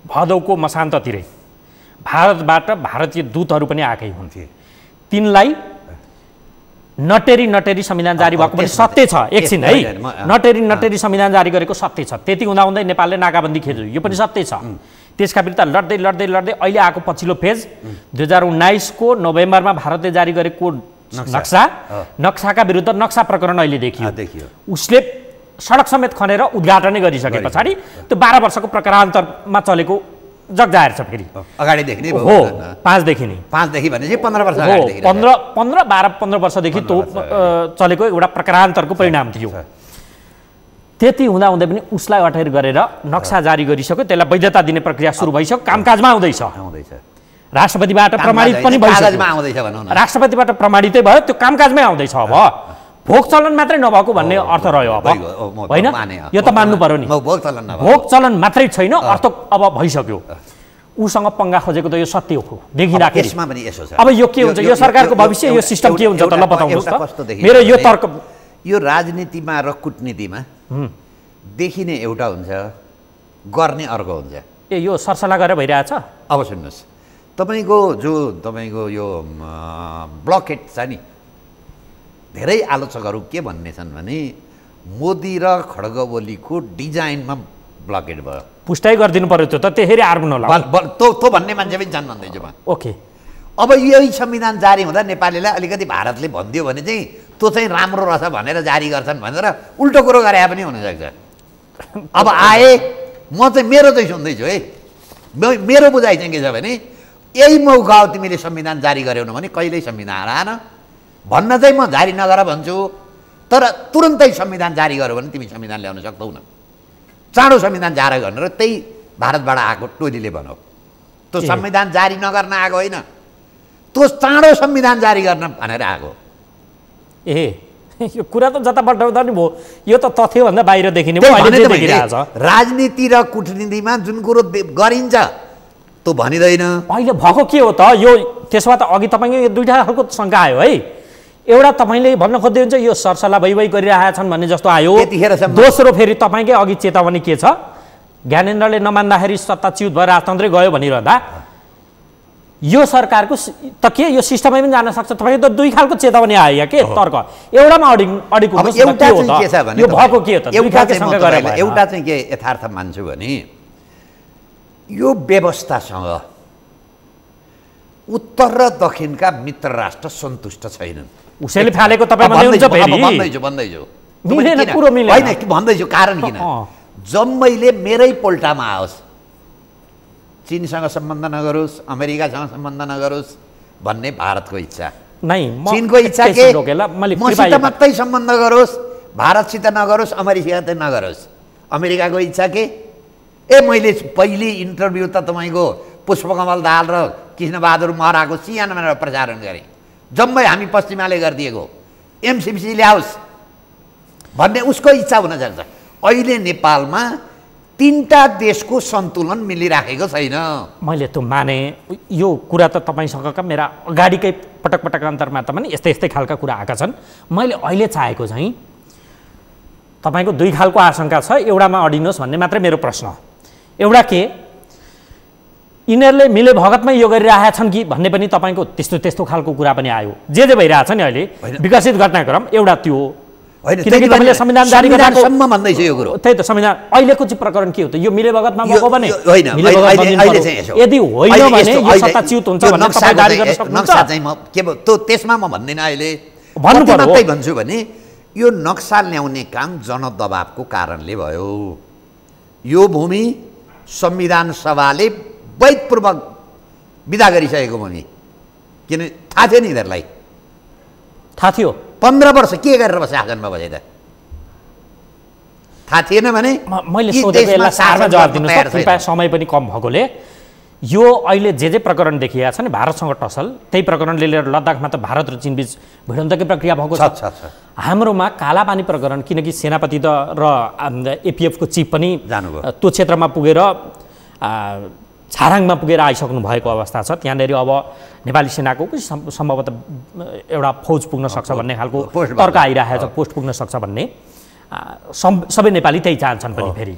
भदौको मसान्ततिरै भारतबाट भारतीय दूतहरू पनि आएकै हुन्थे। तिनलाई नटेरी संविधान जारी भएको पनि सत्य छ। एकछिन है, नटेरी संविधान जारी गरेको सत्य छ। त्यति हुँदाहुँदै नेपालले नाकाबन्दी खेल्यो, यो पनि सत्य छ। त्यसका विरुद्ध लड्दै अहिले आएको पछिल्लो फेज 2019 को नोभेम्बरमा भारतले जारी गरेको नक्साका विरुद्ध नक्सा प्रकरण अहिले देखियो। उसले सडक समेत खनेर उद्घाटनै गरिसके पछाडि त्यो 12 वर्षको प्रकारान्तरमा चलेको जगजाहेर छ। फेरि अगाडिदेखि नै हो, 5 देखि नै, 5 देखि भनेपछि 15 वर्ष अगाडिदेखि, 15 वर्षदेखि त्यो चलेको एउटा प्रकारान्तरको परिणाम थियो। त्यति हुँदाहुँदै पनि उसलाई अटेर गरेर नक्सा जारी गरिसक्यो, त्यसलाई वैधता दिने प्रक्रिया सुरु भइसक्यो, कामकाजमा आउँदैछ। राष्ट्रपतिबाट प्रमाणित पनि भइसक्यो, राष्ट्रपतिबाट प्रमाणितै भयो, त्यो कामकाजमै आउँदैछ। अब भोग चलन मात्रै नभएको भन्ने अर्थ रह्यो अब, होइन? यो त मान्नु पर्यो नि, भोग चलन मात्रै छैन, अर्थ अब भइसक्यो। उसँग पंगा खोजेको त यो सत्य हो देखिराखेको। अब यो के हुन्छ? यो सरकारको भविष्य, यो सिस्टम के हुन्छ त? ल बताउनुहोस् त। मेरो यो तर्क, यो राजनीतिमा र कूटनीतिमा देखिने एउटा हुन्छ, गर्ने अर्को हुन्छ। यो सरसल्लाह गरेर भइरहेछ। अब सुन्नुहोस्, तपाईँको यो ब्लकेट छ नि, धेरै आलोचकहरू के भन्ने छन् भने मोदी र खड्ग ओलीको डिजाइनमा ब्लकेट भयो। पुष्टै गरिदिनु पर्यो त्यो त, त्यसरी आर्गुन होला त्यो भन्ने मान्छे पनि छन् भन्दैछु म। ओके, अब यही संविधान जारी हुँदा नेपालीलाई अलिकति भारतले भनिदियो भने चाहिँ त्यो चाहिँ राम्रो रहेछ भनेर जारी गर्छन् भनेर उल्टो कुरो गरे पनि हुनसक्छ। अब आए, म चाहिँ मेरो चाहिँ सुन्दैछु है, मेरो बुझाइ चाहिँ के छ भने यही मौका हो, तिमीले संविधान जारी गर्यौन भने कहिल्यै संविधान आएन भन्न चाहिँ म जारी नगर भन्छु, तर तुरन्तै संविधान जारी गर्यो भने तिमी संविधान ल्याउन सक्दैनौ। चाँडो संविधान जारी गरेर त्यही भारतबाट आएको टोलीले भनौ, त्यो संविधान जारी नगर्न आएको होइन, त्यो चाँडो संविधान जारी गर्न भनेर आएको। यो कुरा त जता बढ्दा नि भयो, यो त तथ्यभन्दा बाहिर देखिने भयो। राजनीति र कूटनीतिमा जुन कुरो गरिन्छ त्यो भनिँदैन। अहिले भएको के हो त? यो त्यसो भए त अघि तपाईँको यो दुईटा खालको शङ्का आयो है। एउटा तपाईँले भन्न खोज्दै हुन्छ यो सरसल्लाह भइ गरिरहेका छन् भन्ने जस्तो आयो। दोस्रो फेरि तपाईँकै अघि चेतावनी के छ? ज्ञानेन्द्रले नमान्दाखेरि सत्ताच्युत भएर राजतन्त्रै गयो भनिरहँदा यो सरकारको त के यो सिस्टममै पनि जान सक्छ? तपाईँको त दुई खालको चेतावनी आयो या के तर्क? एउटामा अडिक हुनुहोस्, एउटा चाहिँ के छ भने यो भएको के हो त? एउटा चाहिँ के यथार्थ मान्छु भने यो व्यवस्थासँग उत्तर र दक्षिणका मित्र राष्ट्र सन्तुष्ट छैनन्। उसैले फालेको तपाईँ भन्दैछु होइन, भन्दैछु कारण किन? जम्मैले मेरै पोल्टामा आओस्, चीनसँग सम्बन्ध नगरोस्, अमेरिकासँग सम्बन्ध नगरोस् भन्ने भारतको इच्छा। चीनको इच्छा के? मसित मात्रै सम्बन्ध गरोस्, भारतसित नगरोस्, अमेरिकासित नगरोस्। अमेरिकाको इच्छा के? मैले पहिले इन्टरभ्यू त तपाईँको पुष्पकमल दाहाल र कृष्णबहादुर महराको सियानमा प्रसारण गरेँ, जम्मै हामी पश्चिमाले गरिदिएको, एमसिसी ल्याओस् भन्ने उसको इच्छा हुनसक्छ। अहिले नेपालमा तीनटा देशको सन्तुलन मिलिराखेको छैन। मैले त्यो माने, यो कुरा त तपाईँसँगका मेरा अगाडिकै पटक पटक अन्तरमा त पनि यस्तै यस्तै खालका कुरा आएका छन्। मैले अहिले चाहेको चाहिँ तपाईँको दुई खालको आशंका छ, एउटामा अडिनुहोस् भन्ने मात्रै मेरो प्रश्न। एउटा के यिनीहरूले मिले भगतमै यो गरिरहेका छन् कि भन्ने पनि तपाईँको त्यस्तो त्यस्तो खालको कुरा पनि आयो। जे भइरहेछ नि अहिले विकसित घटनाक्रम एउटा त्यो हो। किनकि तपाईँले संविधान जारी गरेको भन्दैछ यो कुरो। त्यही त संविधान अहिलेको चाहिँ प्रकरण के हो त? यो मिले भगतमा भएको भने होइन, यदि होइन भने यो सत्ता च्युत हुन्छ भन्ने तपाईँ जारी गर्न सक्नुहुन्छ। चाहिँ म के त्यो त्यसमा म भन्दिनँ अहिले। भन्नु पर्यो मात्रै भन्छु भने यो नक्सा ल्याउने काम जनदबावको कारणले भयो। यो भूमि संविधान सभाले वैधपूर्वक विदा गरिसकेको भूमि, किन थाहा थियो नि यिनीहरूलाई? थाहा थियो। 15 वर्ष के गरेर बसे आगनमा बजे त थाहा थिएन भने मैले सोधेको यसलाई सारमा जवाब दिनुहोस्। कृपया समय पनि कम भएकोले यो अहिले जे प्रकरण देखिएको छ नि भारतसँग टसल, त्यही प्रकरणले लिएर लद्दाखमा त भारत र चीन बीच भिडन्तकै प्रक्रिया भएको छ। हाम्रोमा कालापानी प्रकरण, किनकि सेनापति र एपिएफको चिफ पनि त्यो क्षेत्रमा पुगेर छाराङमा पुगेर आइसक्नु भएको अवस्था छ। त्यहाँनिर अब नेपाली सेनाको सम्भवतः एउटा फौज पुग्न सक्छ भन्ने खालको तर्क आइरहेको छ, पोस्ट पुग्न सक्छ भन्ने। सबै नेपाली त्यही चाहन्छन् पनि। फेरि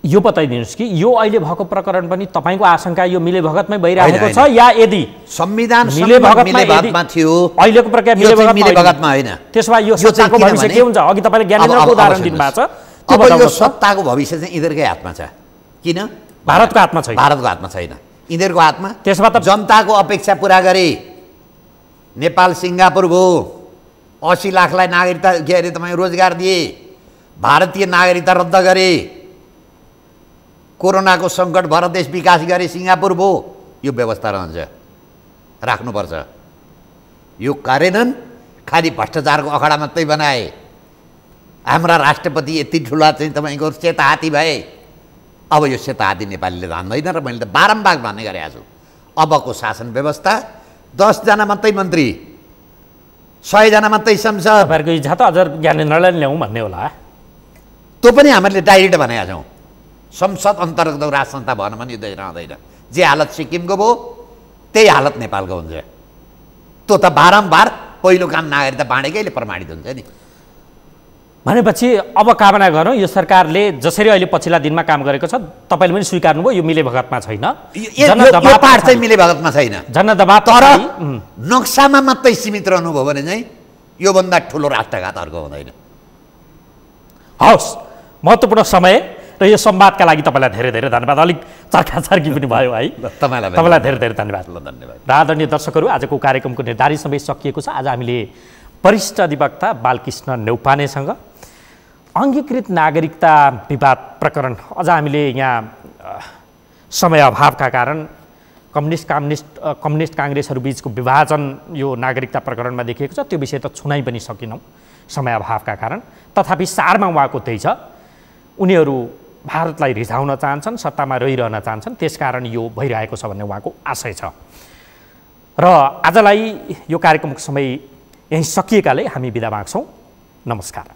यो बताइदिनुहोस् कि यो अहिले भएको प्रकरण पनि तपाईँको आशंका यो मिले भगतमै भइरहेको छ या यदि संविधान मिले भगतमा थियो अहिलेको प्रक्रिया मिले भगतमा होइन, त्यसो भए यो सत्ताको भविष्य के हुन्छ? अघि तपाईँले ज्ञानेन्द्रको उदाहरण दिनुभएको छ। अब यो सत्ताको भविष्य चाहिँ यिनीहरूकै हातमा छ। किन? भारतको हातमा छैन। भारतको हातमा छैन, यिनीहरूको हातमा। त्यसमा त जनताको अपेक्षा पुरा गरे। नेपाल सिङ्गापुर भयो, 80 लाखलाई नागरिकता के अरे तपाईँ रोजगार दिए, भारतीय नागरिकता रद्द गरे, कोरोनाको सङ्कट भएर देश विकास गरे, सिङ्गापुर भयो। यो व्यवस्था रहन्छ, राख्नुपर्छ। यो कार्यन्वयन खालि भ्रष्टाचारको अखडा मात्रै बनाए। हाम्रा राष्ट्रपति यति ठुला चाहिँ तपाईँको सेता हात्ती भए। अब यो सेता हात्ती नेपालीले धान्दैन र मैले त बारम्बार भन्ने गरेको छु। अबको शासन व्यवस्था 10 जना मात्रै मन्त्री, 100 जना मात्रै संसद। तपाईँहरूको इच्छा त अझ ज्ञानेन्द्रलाई ल्याउँ भन्ने होला। त्यो पनि हामीले डाइरेक्ट भनेका छौँ। संसद अन्तर्गत राज संस्था भएन भने यो देश रहँदैन। जे हालत सिक्किमको भयो त्यही हालत नेपालको हुन्छ। त्यो त बारम्बार पहिलो काम नागरिकता बाँडेकैले प्रमाणित हुन्छ नि। भनेपछि अब कामना गरौँ यो सरकारले जसरी अहिले पछिल्ला दिनमा काम गरेको छ, तपाईँले पनि स्वीकार्नुभयो यो मिले भगतमा छैन। पार्ट चाहिँ मिले भगतमा छैन, जनदबाव। तर नक्सामा मात्रै सीमित रहनुभयो भने चाहिँ योभन्दा ठुलो राष्ट्रघात अर्को हुँदैन। हवस्, महत्त्वपूर्ण समय र यो संवादका लागि तपाईँलाई धेरै धेरै धन्यवाद। अलिक चर्काचर्की पनि भयो है, तपाईँलाई धेरै धेरै धन्यवाद। आदरणीय दर्शकहरू, आजको कार्यक्रमको निर्धारित समय सकिएको छ। आज हामीले वरिष्ठ अधिवक्ता बालकृष्ण न्यौपानेसँग अङ्गीकृत नागरिकता विवाद प्रकरण, अझ हामीले यहाँ समय अभावका कारण कम्युनिस्ट काङ्ग्रेसहरू बिचको विभाजन यो नागरिकता प्रकरणमा देखिएको छ, त्यो विषय त छुनाइ पनि सकेनौँ समय अभावका कारण। तथापि सारमा उहाँको त्यही छ, उनीहरू भारतलाई रिझाउन चाहन्छन्, सत्तामा रहिरहन चाहन्छन्, त्यसकारण यो भइरहेको छ भन्ने उहाँको आशय छ। र आजलाई यो कार्यक्रमको समय यहीँ सकिएकाले हामी बिदा माग्छौँ। नमस्कार।